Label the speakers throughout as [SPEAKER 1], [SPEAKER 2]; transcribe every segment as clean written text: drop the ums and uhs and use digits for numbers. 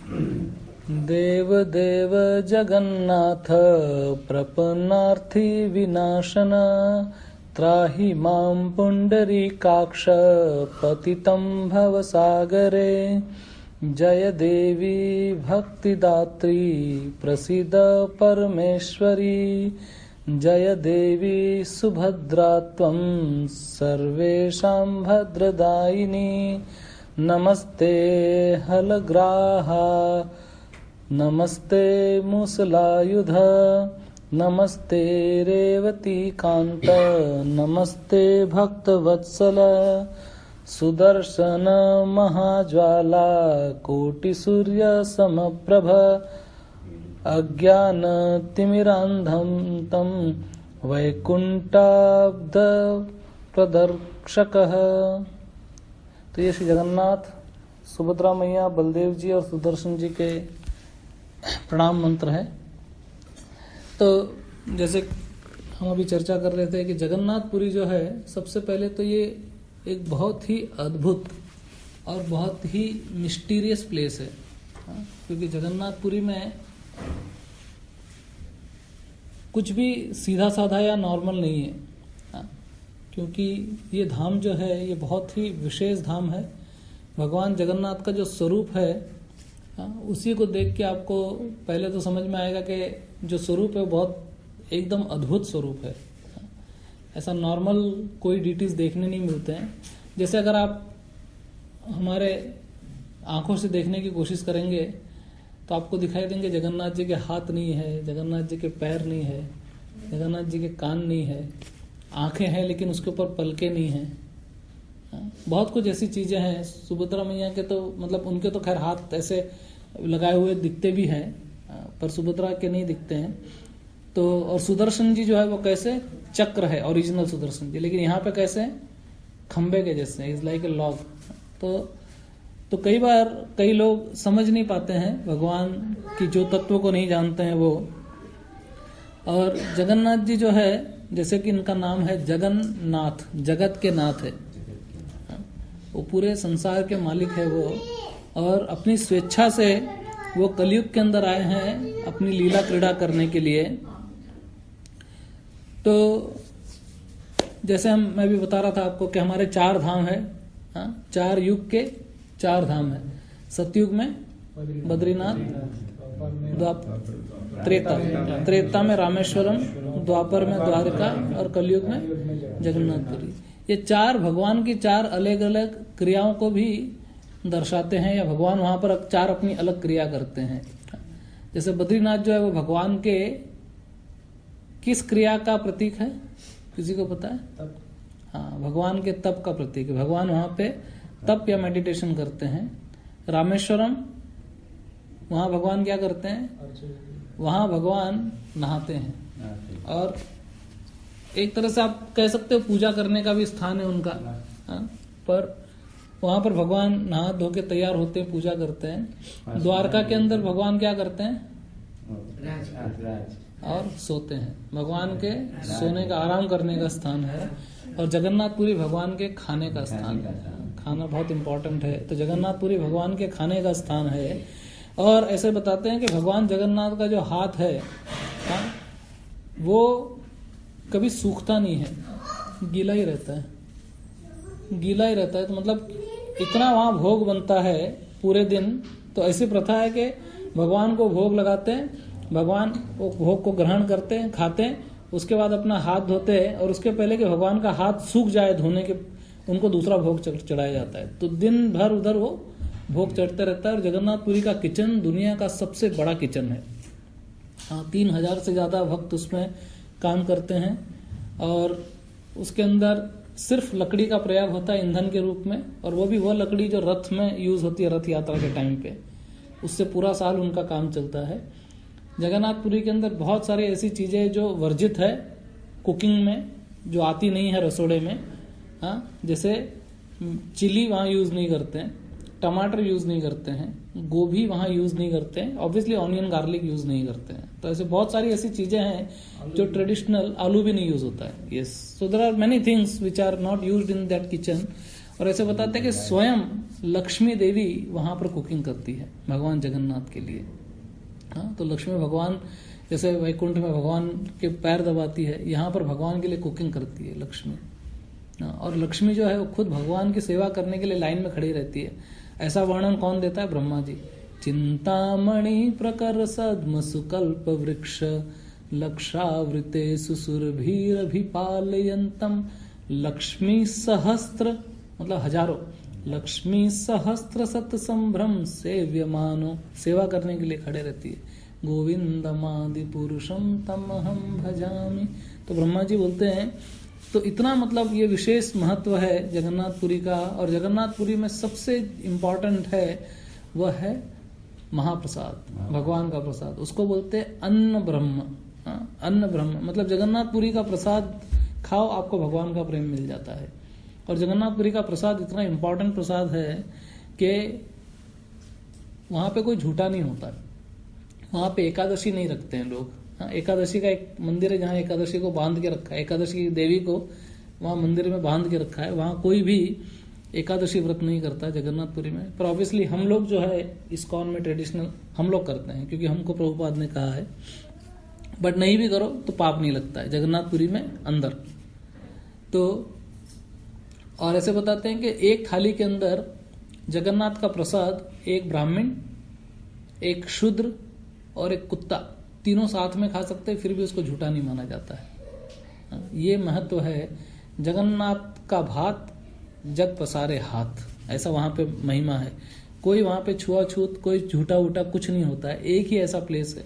[SPEAKER 1] देव देव जगन्नाथ प्रपन्नार्थी विनाशन त्राहि मां पुंडरीकाक्ष पतितं भवसागरे। जय देवी भक्तिदात्री प्रसीद परमेश्वरी। जय देवी सुभद्रा त्वं सर्वेषां भद्रदायिनी। नमस्ते हलग्राहा नमस्ते मूसलायुध नमस्ते रेवती कांत नमस्ते भक्तवत्सल। सुदर्शन महाज्वाला कोटि सूर्य समप्रभ अज्ञान तिमिरांधं तं वैकुंठाब्द प्रदर्शकः। तो ये श्री जगन्नाथ, सुभद्रा मैया, बलदेव जी और सुदर्शन जी के प्रणाम मंत्र है। तो जैसे हम अभी चर्चा कर रहे थे कि जगन्नाथपुरी जो है, सबसे पहले तो ये एक बहुत ही अद्भुत और बहुत ही मिस्टीरियस प्लेस है, क्योंकि जगन्नाथपुरी में कुछ भी सीधा साधा या नॉर्मल नहीं है, क्योंकि ये धाम जो है ये बहुत ही विशेष धाम है। भगवान जगन्नाथ का जो स्वरूप है उसी को देख के आपको पहले तो समझ में आएगा कि जो स्वरूप है बहुत एकदम अद्भुत स्वरूप है। ऐसा नॉर्मल कोई डिटीज देखने नहीं मिलते हैं। जैसे अगर आप हमारे आंखों से देखने की कोशिश करेंगे तो आपको दिखाई देंगे जगन्नाथ जी के हाथ नहीं है, जगन्नाथ जी के पैर नहीं है, जगन्नाथ जी के कान नहीं है, आंखें हैं लेकिन उसके ऊपर पलके नहीं हैं। बहुत कुछ ऐसी चीजें हैं। सुभद्रा मैया के तो मतलब उनके तो खैर हाथ ऐसे लगाए हुए दिखते भी हैं, पर सुभद्रा के नहीं दिखते हैं। तो और सुदर्शन जी जो है वो कैसे चक्र है, ओरिजिनल सुदर्शन जी, लेकिन यहाँ पे कैसे खंबे के जैसे, इज लाइक ए लॉग। तो कई बार कई लोग समझ नहीं पाते हैं भगवान की जो तत्व को नहीं जानते हैं वो। और जगन्नाथ जी जो है, जैसे कि इनका नाम है जगन्नाथ, जगत के नाथ है, वो पूरे संसार के मालिक है वो। और अपनी स्वेच्छा से वो कलयुग के अंदर आए हैं अपनी लीला क्रीड़ा करने के लिए। तो जैसे मैं भी बता रहा था आपको कि हमारे 4 धाम है, 4 युग के 4 धाम है। सतयुग में बद्रीनाथ, त्रेता में रामेश्वरम, द्वापर में द्वारका और कलयुग में जगन्नाथपुरी। ये 4 भगवान की 4 अलग अलग क्रियाओं को भी दर्शाते हैं, या भगवान वहां पर 4 अपनी अलग क्रिया करते हैं। जैसे बद्रीनाथ जो है वो भगवान के किस क्रिया का प्रतीक है, किसी को पता है? हाँ, भगवान के तप का प्रतीक है। भगवान वहां पे तप या मेडिटेशन करते हैं। रामेश्वरम, वहां भगवान क्या करते हैं? वहां भगवान नहाते हैं। और एक तरह से आप कह सकते हो पूजा करने का भी स्थान है उनका, पर वहां पर भगवान नहा धो के तैयार होते हैं, पूजा करते हैं। द्वारका के अंदर भगवान क्या करते हैं? और सोते हैं। भगवान के सोने का, आराम करने का स्थान है। और जगन्नाथपुरी भगवान के खाने का स्थान है। खाना बहुत इंपॉर्टेंट है, तो जगन्नाथपुरी भगवान के खाने का स्थान है। और ऐसे बताते हैं कि भगवान जगन्नाथ का जो हाथ है वो कभी सूखता नहीं है, गीला ही रहता है, गीला ही रहता है। तो मतलब इतना वहां भोग बनता है पूरे दिन। तो ऐसी प्रथा है कि भगवान को भोग लगाते हैं, भगवान वो भोग को ग्रहण करते हैं, खाते हैं, उसके बाद अपना हाथ धोते हैं, और उसके पहले कि भगवान का हाथ सूख जाए धोने के, उनको दूसरा भोग चढ़ाया जाता है। तो दिन भर उधर वो भोग चढ़ते रहता है। और जगन्नाथपुरी का किचन दुनिया का सबसे बड़ा किचन है। 3000 से ज्यादा भक्त उसमें काम करते हैं। और उसके अंदर सिर्फ लकड़ी का प्रयोग होता है ईंधन के रूप में, और वो भी वो लकड़ी जो रथ में यूज होती है, रथ यात्रा के टाइम पे। उससे पूरा साल उनका काम चलता है। जगन्नाथपुरी के अंदर बहुत सारी ऐसी चीजें जो वर्जित है कुकिंग में, जो आती नहीं है रसोड़े में। जैसे चिली वहां यूज नहीं करते हैं, टमाटर यूज नहीं करते हैं, गोभी वहां यूज नहीं करते हैं, ऑब्वियसली ऑनियन गार्लिक यूज नहीं करते हैं। तो ऐसे बहुत सारी ऐसी चीजें हैं जो ट्रेडिशनल, आलू भी नहीं यूज होता है। Yes, so there are many things which are not used in that kitchen. और ऐसे बताते हैं कि स्वयं लक्ष्मी देवी वहां पर कुकिंग करती है भगवान जगन्नाथ के लिए। हाँ, तो लक्ष्मी भगवान जैसे वैकुंठ में भगवान के पैर दबाती है, यहाँ पर भगवान के लिए कुकिंग करती है लक्ष्मी। हाँ, और लक्ष्मी जो है वो खुद भगवान की सेवा करने के लिए लाइन में खड़ी रहती है। ऐसा वर्णन कौन देता है? ब्रह्मा जी। चिंतामणि प्रकर सद्म सुकल्प वृक्ष लक्षावृते सुसुरभीरभिपालयन्तम लक्ष्मी सहस्त्र मतलब हजारों, लक्ष्मी सहस्त्र सत संभ्रम सेव्यमानो, सेवा करने के लिए खड़े रहती है। गोविंदमादि पुरुषम तमहम भजामि। तो ब्रह्मा जी बोलते हैं, तो इतना मतलब ये विशेष महत्व है जगन्नाथपुरी का। और जगन्नाथपुरी में सबसे इम्पोर्टेंट है वह है महाप्रसाद, भगवान का प्रसाद। उसको बोलते हैं अन्न ब्रह्म। अन्न ब्रह्म मतलब जगन्नाथपुरी का प्रसाद खाओ, आपको भगवान का प्रेम मिल जाता है। और जगन्नाथपुरी का प्रसाद इतना इम्पोर्टेंट प्रसाद है कि वहाँ पे कोई झूठा नहीं होता। वहाँ पे एकादशी नहीं रखते हैं लोग। हाँ, एकादशी का एक मंदिर है जहाँ एकादशी को बांध के रखा है, एकादशी की देवी को वहाँ मंदिर में बांध के रखा है। वहाँ कोई भी एकादशी व्रत नहीं करता जगन्नाथपुरी में। पर ऑब्वियसली हम लोग जो है इस्कॉन में ट्रेडिशनल हम लोग करते हैं, क्योंकि हमको प्रभुपाद ने कहा है। बट नहीं भी करो तो पाप नहीं लगता है जगन्नाथपुरी में अंदर। तो और ऐसे बताते हैं कि एक थाली के अंदर जगन्नाथ का प्रसाद एक ब्राह्मण, एक शूद्र और एक कुत्ता तीनों साथ में खा सकते हैं, फिर भी उसको झूठा नहीं माना जाता है। ये महत्व है। जगन्नाथ का भात जग पसारे हाथ, ऐसा वहां पे महिमा है। कोई वहां पे छुआछूत, कोई झूठा उठा कुछ नहीं होता है। एक ही ऐसा प्लेस है।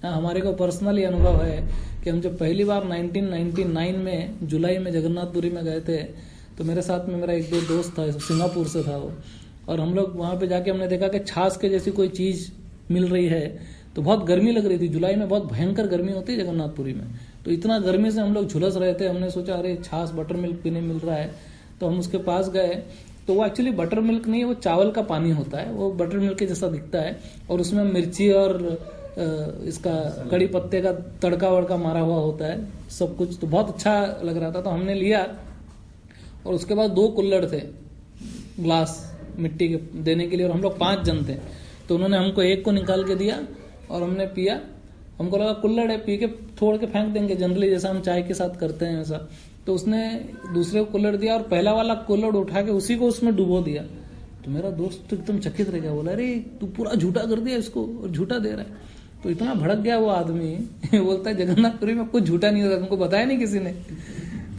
[SPEAKER 1] हमारे को पर्सनली अनुभव है कि हम जब पहली बार 1999 में जुलाई में जगन्नाथपुरी में गए थे, तो मेरे साथ में मेरा एक दो दोस्त था, सिंगापुर से था वो, और हम लोग वहां पे जाके हमने देखा कि छाछ के जैसी कोई चीज मिल रही है। तो बहुत गर्मी लग रही थी, जुलाई में बहुत भयंकर गर्मी होती है जगन्नाथपुरी में। तो इतना गर्मी से हम लोग झुलस रहे थे, हमने सोचा अरे छाछ बटर मिल्क पीने मिल रहा है। तो हम उसके पास गए, तो वो एक्चुअली बटर मिल्क नहीं है, वो चावल का पानी होता है। वो बटर मिल्क के जैसा दिखता है, और उसमें मिर्ची और इसका कड़ी पत्ते का तड़का वड़का मारा हुआ होता है सब कुछ। तो बहुत अच्छा लग रहा था, तो हमने लिया। और उसके बाद 2 कुल्हड़ थे ग्लास मिट्टी के देने के लिए, और हम लोग 5 जन थे। तो उन्होंने हमको एक को निकाल के दिया और हमने पिया। हमको लगा कुल्हड़ है, पी के छोड़ के फेंक देंगे जनरली, जैसा हम चाय के साथ करते हैं वैसा। तो उसने दूसरे को कुल्हड़ दिया और पहला वाला कुल्हड़ उठा के उसी को उसमें डुबो दिया। तो मेरा दोस्त एकदम चकित रह गया, बोला अरे तू पूरा झूठा कर दिया इसको और झूठा दे रहा है। तो इतना भड़क गया वो आदमी बोलता है जगन्नाथपुरी में कुछ झूठा नहीं होता, तुमको बताया नहीं किसी ने।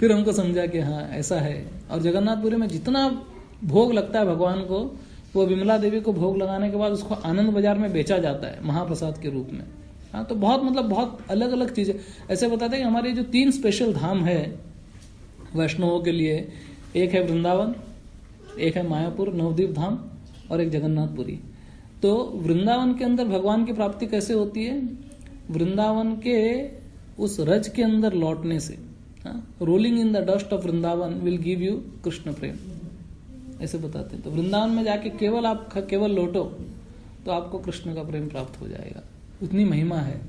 [SPEAKER 1] फिर हमको समझा कि हाँ ऐसा है। और जगन्नाथपुरी में जितना भोग लगता है भगवान को, वो विमला देवी को भोग लगाने के बाद उसको आनंद बाजार में बेचा जाता है महाप्रसाद के रूप में। हाँ, तो बहुत मतलब बहुत अलग अलग चीजें ऐसे बताते हैं कि हमारे जो 3 स्पेशल धाम है वैष्णवों के लिए, एक है वृंदावन, एक है मायापुर नवद्वीप धाम, और एक जगन्नाथपुरी। तो वृंदावन के अंदर भगवान की प्राप्ति कैसे होती है? वृंदावन के उस रज के अंदर लौटने से। Rolling in the dust of Vrindavan will give you Krishna prem, ऐसे बताते हैं। तो वृंदावन में जाके केवल आप केवल लौटो तो आपको कृष्ण का प्रेम प्राप्त हो जाएगा, उतनी महिमा है।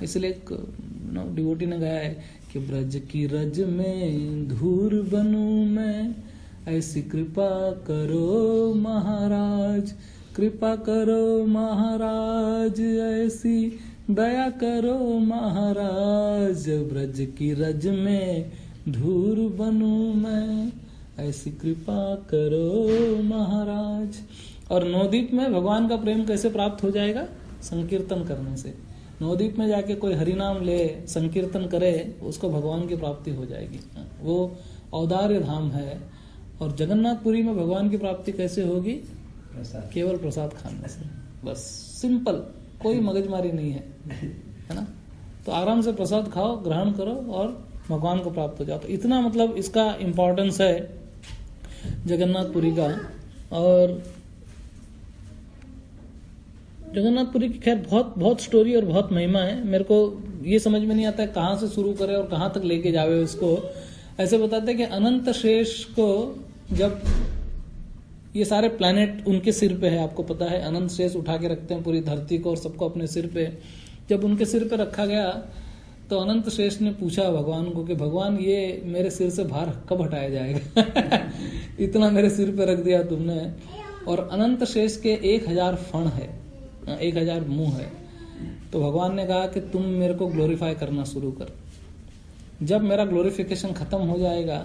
[SPEAKER 1] इसलिए एक डिवोटी ने गाया है कि ब्रज की रज में धूर बनूं मैं, ऐसी कृपा करो महाराज, कृपा करो महाराज, ऐसी दया करो महाराज, ब्रज की रज में धूर बनूं मैं, ऐसी कृपा करो महाराज। और नवद्वीप में भगवान का प्रेम कैसे प्राप्त हो जाएगा? संकीर्तन करने से। नवद्वीप में जाके कोई हरिनाम ले, संकीर्तन करे, उसको भगवान की प्राप्ति हो जाएगी। वो औदार्य धाम है। और जगन्नाथपुरी में भगवान की प्राप्ति कैसे होगी? केवल प्रसाद खाने से, बस सिंपल, कोई मगजमारी नहीं है ना। तो आराम से प्रसाद खाओ, ग्रहण करो और भगवान को प्राप्त हो जाओ। तो इतना मतलब इसका इम्पोर्टेंस है जगन्नाथपुरी का। और जगन्नाथपुरी की खैर बहुत बहुत स्टोरी और बहुत महिमा है। मेरे को ये समझ में नहीं आता है कहाँ से शुरू करे और कहाँ तक लेके जावे उसको। ऐसे बताते हैं कि अनंत शेष को जब ये सारे प्लैनेट उनके सिर पे है, आपको पता है अनंत शेष उठा के रखते हैं पूरी धरती को और सबको अपने सिर पे। जब उनके सिर पे रखा गया तो अनंत शेष ने पूछा भगवान को कि भगवान ये मेरे सिर से भार कब हटाया जाएगा इतना मेरे सिर पे रख दिया तुमने। और अनंत शेष के 1000 फण है, 1000 मुंह है। तो भगवान ने कहा कि तुम मेरे को ग्लोरीफाई करना शुरू कर, जब मेरा ग्लोरिफिकेशन खत्म हो जाएगा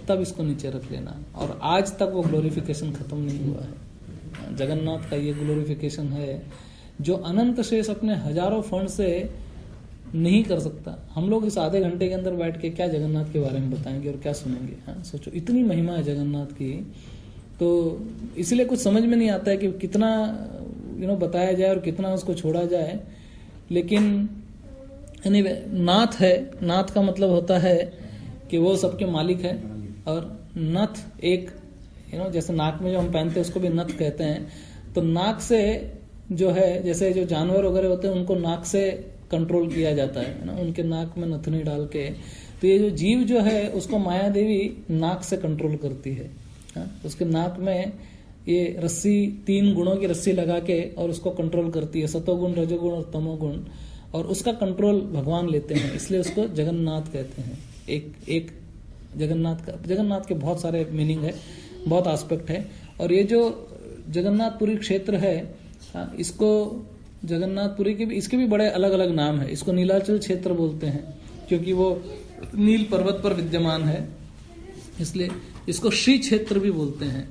[SPEAKER 1] तब इसको नीचे रख लेना। और आज तक वो ग्लोरिफिकेशन खत्म नहीं हुआ है। जगन्नाथ का ये ग्लोरिफिकेशन है जो अनंत शेष अपने हजारों फंड से नहीं कर सकता। हम लोग इस आधे घंटे के अंदर बैठ के क्या जगन्नाथ के बारे में बताएंगे और क्या सुनेंगे। हाँ, सोचो इतनी महिमा है जगन्नाथ की, तो इसलिए कुछ समझ में नहीं आता है कि कितना बताया जाए और कितना उसको छोड़ा जाए। लेकिन anyway, नाथ है, नाथ का मतलब होता है कि वो सबके मालिक है। और नथ एक जैसे नाक में जो हम पहनते हैं उसको भी नथ कहते हैं। तो नाक से जो है, जैसे जो जानवर वगैरह होते हैं उनको नाक से कंट्रोल किया जाता है ना, उनके नाक में नथनी डाल के। तो ये जो जीव जो है उसको माया देवी नाक से कंट्रोल करती है। उसके नाक में ये रस्सी, 3 गुणों की रस्सी लगा के और उसको कंट्रोल करती है, सतोगुण, रजोगुण और तमोगुण। और उसका कंट्रोल भगवान लेते हैं, इसलिए उसको जगन्नाथ कहते हैं। एक जगन्नाथ के बहुत सारे मीनिंग है, बहुत एस्पेक्ट है। और ये जो जगन्नाथपुरी क्षेत्र है, इसको जगन्नाथपुरी के भी, इसके भी बड़े अलग अलग नाम है। इसको नीलाचल क्षेत्र बोलते हैं क्योंकि वो नील पर्वत पर विद्यमान है, इसलिए इसको श्री क्षेत्र भी बोलते हैं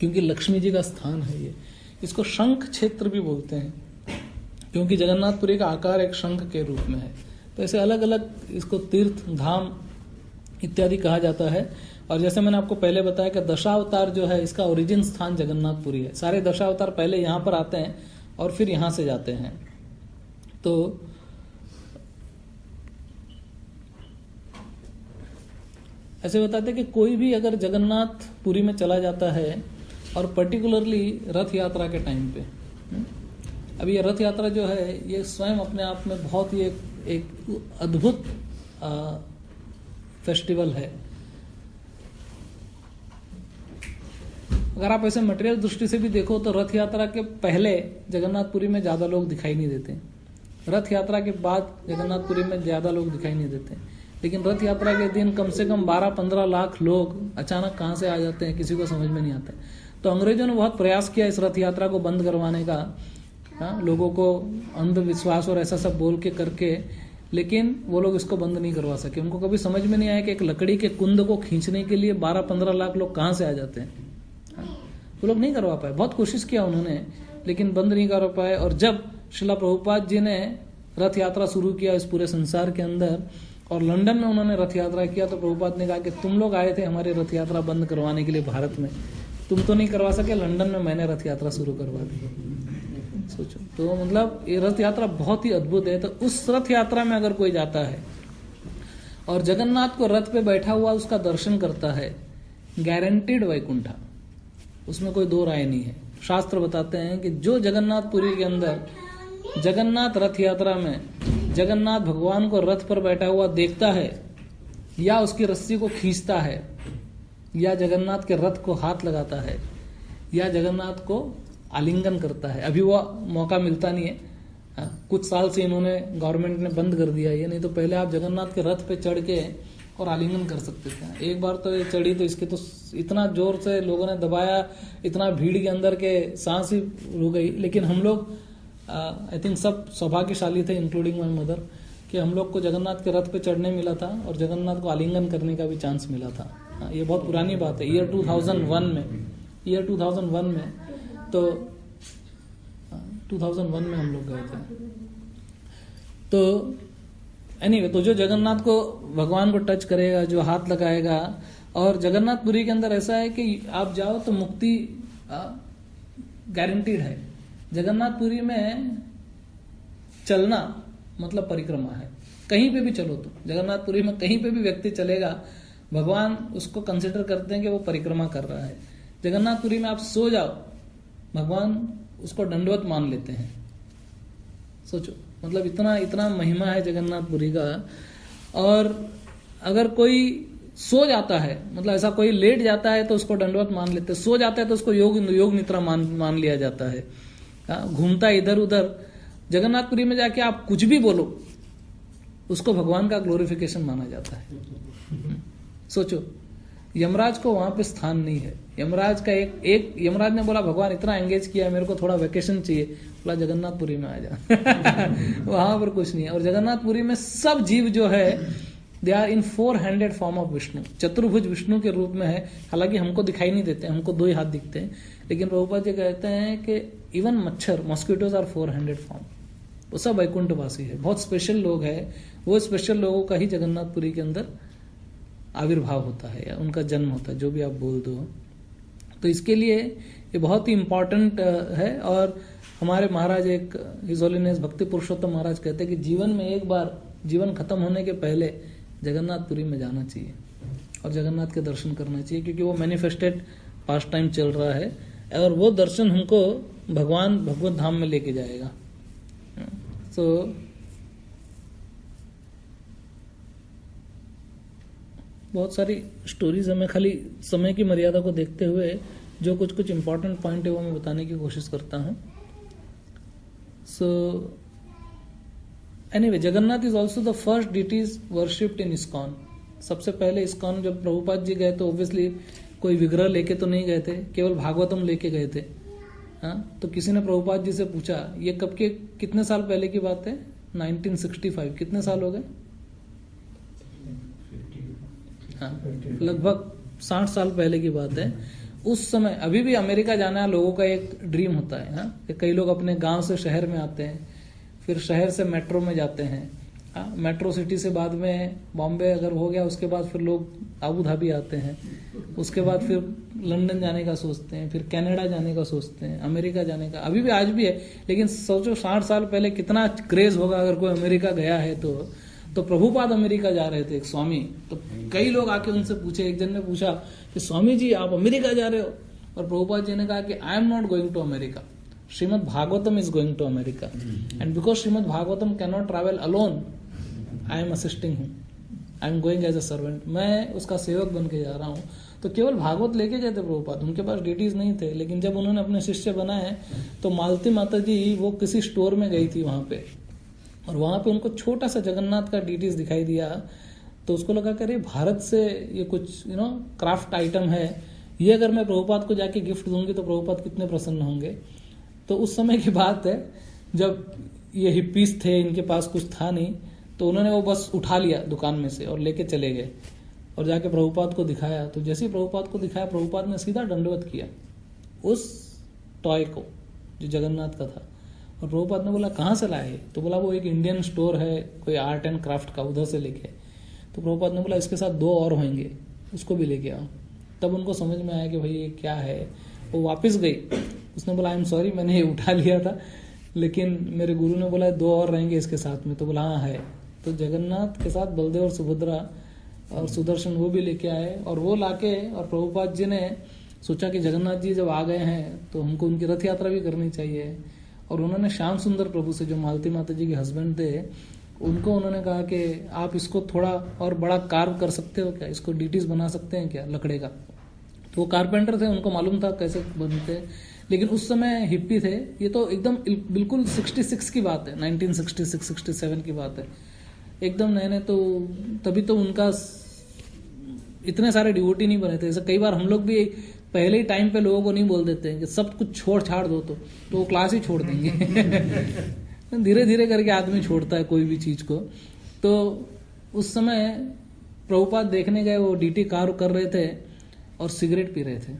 [SPEAKER 1] क्योंकि लक्ष्मी जी का स्थान है ये। इसको शंख क्षेत्र भी बोलते हैं क्योंकि जगन्नाथपुरी का आकार एक शंख के रूप में है। तो ऐसे अलग अलग इसको तीर्थ, धाम इत्यादि कहा जाता है। और जैसे मैंने आपको पहले बताया कि दशावतार जो है इसका ओरिजिन स्थान जगन्नाथपुरी है। सारे दशावतार पहले यहाँ पर आते हैं और फिर यहाँ से जाते हैं। तो ऐसे बताते हैं कि कोई भी अगर जगन्नाथपुरी में चला जाता है और पर्टिकुलरली रथ यात्रा के टाइम पे, अभी ये रथ यात्रा जो है ये स्वयं अपने आप में बहुत ही एक अद्भुत फेस्टिवल है। अगर आप ऐसे मटेरियल दृष्टि से भी देखो तो रथ यात्रा के पहले जगन्नाथपुरी में ज्यादा लोग दिखाई नहीं देते, रथ यात्रा के बाद जगन्नाथपुरी में ज्यादा लोग दिखाई नहीं देते। लेकिन रथ यात्रा के दिन कम से कम 12-15 लाख लोग अचानक कहां से आ जाते हैं, किसी को समझ में नहीं आता। तो अंग्रेजों ने बहुत प्रयास किया इस रथ यात्रा को बंद करवाने का, लोगों को अंधविश्वास और ऐसा सब बोल के करके, लेकिन वो लोग इसको बंद नहीं करवा सके। उनको कभी समझ में नहीं आया कि एक लकड़ी के कुंद को खींचने के लिए 12-15 लाख लोग कहां से आ जाते हैं। वो लोग नहीं करवा पाए, बहुत कोशिश किया उन्होंने लेकिन बंद नहीं करवा पाए। और जब श्रीला प्रभुपाद जी ने रथ यात्रा शुरू किया इस पूरे संसार के अंदर और लंदन में उन्होंने रथ यात्रा किया, तो प्रभुपाद ने कहा कि तुम लोग आए थे हमारी रथ यात्रा बंद करवाने के लिए भारत में, तुम तो नहीं करवा सके, लंदन में मैंने रथ यात्रा शुरू करवा दी। सोचो, तो मतलब ये रथ यात्रा बहुत ही अद्भुत है। तो उस रथ यात्रा में अगर कोई जाता है और जगन्नाथ को रथ पे बैठा हुआ उसका दर्शन करता है, गारंटीड वैकुंठा, उसमें कोई दो राय नहीं है। शास्त्र बताते हैं कि जो जगन्नाथपुरी के अंदर जगन्नाथ रथ यात्रा में जगन्नाथ भगवान को रथ पर बैठा हुआ देखता है, या उसकी रस्सी को खींचता है, या जगन्नाथ के रथ को हाथ लगाता है, या जगन्नाथ को आलिंगन करता है। अभी वो मौका मिलता नहीं है, कुछ साल से इन्होंने, गवर्नमेंट ने बंद कर दिया ये, नहीं तो पहले आप जगन्नाथ के रथ पे चढ़ के और आलिंगन कर सकते थे। एक बार तो ये चढ़ी तो इसके तो इतना जोर से लोगों ने दबाया, इतना भीड़ के अंदर के सांस ही रुक गई। लेकिन हम लोग आई थिंक सब सौभाग्यशाली थे, इंक्लूडिंग माय मदर, कि हम लोग को जगन्नाथ के रथ पे चढ़ने मिला था और जगन्नाथ को आलिंगन करने का भी चांस मिला था। ये बहुत पुरानी बात है, ईयर 2001 में, तो 2001 में हम लोग गए थे। तो एनीवे, तो जो जगन्नाथ को, भगवान को टच करेगा, जो हाथ लगाएगा, और जगन्नाथपुरी के अंदर ऐसा है कि आप जाओ तो मुक्ति गारंटीड है। जगन्नाथपुरी में चलना मतलब परिक्रमा है, कहीं पे भी चलो तो जगन्नाथपुरी में कहीं पे भी व्यक्ति चलेगा, भगवान उसको कंसिडर करते हैं कि वो परिक्रमा कर रहा है। जगन्नाथपुरी में आप सो जाओ, भगवान उसको दंडवत मान लेते हैं। सोचो, मतलब इतना महिमा है जगन्नाथपुरी का। और अगर कोई सो जाता है, मतलब ऐसा कोई लेट जाता है तो उसको दंडवत मान लेते हैं, सो जाता है तो उसको योग निद्रा मान लिया जाता है। घूमता है इधर उधर, जगन्नाथपुरी में जाके आप कुछ भी बोलो, उसको भगवान का ग्लोरिफिकेशन माना जाता है। सोचो, यमराज को वहां पे स्थान नहीं है। यमराज का एक यमराज ने बोला भगवान इतना एंगेज किया, मेरे को थोड़ा वेकेशन चाहिए, बोला जगन्नाथपुरी में आ जा। वहां पर कुछ नहीं है। और जगन्नाथपुरी में सब जीव जो है they are in 4-handed form of Vishnu, चतुर्भुज विष्णु के रूप में है। हालांकि हमको दिखाई नहीं देते, हमको 2 ही हाथ दिखते हैं, लेकिन प्रभुपाद जी कहते हैं कि इवन मच्छर, मॉस्किटोज आर 4-handed फॉर्म। वो सब वैकुंठवासी है, बहुत स्पेशल लोग हैं। वो स्पेशल लोगों का ही जगन्नाथपुरी के अंदर आविर्भाव होता है या उनका जन्म होता है, जो भी आप बोल दो। तो इसके लिए ये बहुत ही इम्पोर्टेंट है। और हमारे महाराज एक हिज होलीनेस भक्ति पुरुषोत्तम महाराज कहते हैं कि जीवन में एक बार, जीवन खत्म होने के पहले जगन्नाथपुरी में जाना चाहिए और जगन्नाथ के दर्शन करना चाहिए, क्योंकि वो मैनिफेस्टेड पास्ट टाइम चल रहा है और वो दर्शन हमको भगवान भगवत धाम में लेके जाएगा। तो बहुत सारी स्टोरीज है, मैं खाली समय की मर्यादा को देखते हुए जो कुछ इंपॉर्टेंट पॉइंट है वो मैं बताने की कोशिश करता हूँ। So anyway, Jagannath is also the first deities worshipped in ISKCON. सबसे पहले इस्कॉन जब प्रभुपाद जी गए तो ऑब्वियसली कोई विग्रह लेके तो नहीं गए थे, केवल भागवतम लेके गए थे। हाँ, तो किसी ने प्रभुपाद जी से पूछा, ये कब के कितने साल पहले की बात है? 1965। कितने साल हो गए? हाँ, लगभग 60 साल पहले की बात है। उस समय अभी भी अमेरिका जाना लोगों का एक ड्रीम होता है। हाँ, कि कई लोग अपने गांव से शहर में आते हैं, फिर शहर से मेट्रो में जाते हैं। हाँ, मेट्रो सिटी से बाद में बॉम्बे अगर हो गया, उसके बाद फिर लोग अबू धाबी आते हैं, उसके बाद फिर लंदन जाने का सोचते हैं, फिर कनाडा जाने का सोचते हैं, अमेरिका जाने का अभी भी आज भी है। लेकिन सोचो 60 साल पहले कितना क्रेज होगा अगर कोई अमेरिका गया है तो प्रभुपाद अमेरिका जा रहे थे, एक स्वामी। तो कई लोग आके उनसे पूछे, एक जन ने पूछा कि स्वामी जी आप अमेरिका जा रहे हो? और प्रभुपाद जी ने कहा कि I am not going to America, Srimad Bhagavatam is going to America, and because Srimad Bhagavatam can not travel alone, I am assisting him, I am going as a servant. मैं उसका सेवक बन के जा रहा हूँ। तो केवल भागवत लेके गए थे प्रभुपाद, उनके पास डिटीज नहीं थे। लेकिन जब उन्होंने अपने शिष्य बनाए तो मालती माता जी वो किसी स्टोर में गई थी वहां पे, और वहां पे उनको छोटा सा जगन्नाथ का डिटीज दिखाई दिया। तो उसको लगा कि अरे भारत से ये कुछ क्राफ्ट आइटम है, ये अगर मैं प्रभुपाद को जाके गिफ्ट दूंगी तो प्रभुपाद कितने प्रसन्न होंगे। तो उस समय की बात है जब ये हिप्पीज थे, इनके पास कुछ था नहीं, तो उन्होंने वो बस उठा लिया दुकान में से और लेके चले गए और जाके प्रभुपाद को दिखाया। तो जैसे ही प्रभुपाद को दिखाया, प्रभुपाद ने सीधा दंडवत किया उस टॉय को जो जगन्नाथ का था। और प्रभुपाद ने बोला कहाँ से लाए? तो बोला वो एक इंडियन स्टोर है कोई आर्ट एंड क्राफ्ट का, उधर से लेके। तो प्रभुपाद ने बोला इसके साथ 2 और होंगे, उसको भी लेके आओ। तब उनको समझ में आया कि भाई ये क्या है। वो वापस गई, उसने बोला आई एम सॉरी, मैंने ये उठा लिया था, लेकिन मेरे गुरु ने बोला 2 और रहेंगे इसके साथ में। तो बोला हाँ है। तो जगन्नाथ के साथ बलदेव और सुभद्रा और सुदर्शन वो भी लेके आए, और वो लाके और प्रभुपाद जी ने सोचा कि जगन्नाथ जी जब आ गए हैं तो हमको उनकी रथ यात्रा भी करनी चाहिए। और उन्होंने श्याम सुंदर प्रभु से, जो मालती माता जी के हस्बैंड थे, उनको उन्होंने कहा कि आप इसको थोड़ा और बड़ा कार्व कर सकते हो क्या, इसको डीटीज बना सकते हैं क्या लकड़े का। तो वो कारपेंटर थे, उनको मालूम था कैसे बनते। लेकिन उस समय हिप्पी थे, ये तो एकदम बिल्कुल 66 की बात है, 1966-67 की बात है, एकदम नए नए। तो तभी तो उनका इतने सारे डिवोटी नहीं बने थे। जैसे कई बार हम लोग भी पहले ही टाइम पे लोगों को नहीं बोल देते हैं कि सब कुछ छोड़ छाड़ दो, तो वो क्लास ही छोड़ देंगे। धीरे धीरे करके आदमी छोड़ता है कोई भी चीज को। तो उस समय प्रभुपाद देखने गए, वो डीटी कार्व कर रहे थे और सिगरेट पी रहे थे।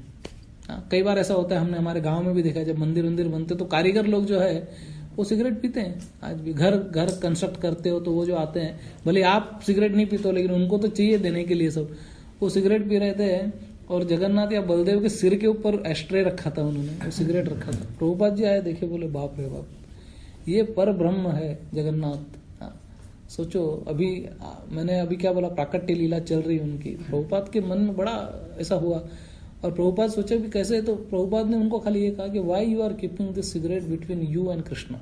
[SPEAKER 1] कई बार ऐसा होता है, हमने हमारे गांव में भी देखा, जब मंदिर वंदिर बनते तो कारीगर लोग जो है वो सिगरेट पीते हैं। आज भी घर कंस्ट्रक्ट करते हो तो वो जो आते हैं, भले आप सिगरेट नहीं पीते हो लेकिन उनको तो चाहिए देने के लिए सब, वो सिगरेट पी रहे थे। और जगन्नाथ या बलदेव के सिर के ऊपर एस्ट्रे रखा था उन्होंने, वो सिगरेट रखा था। प्रभुपाद जी आए, देखे, बोले बाप रे बाप, ये पर ब्रह्म है जगन्नाथ। सोचो, अभी मैंने अभी क्या बोला, प्राकट्य लीला चल रही उनकी। प्रभुपाद के मन में बड़ा ऐसा हुआ, और प्रभुपाद सोचे भी कैसे। तो प्रभुपाद ने उनको खाली ये कहा कि why you are keeping this cigarette between you and Krishna,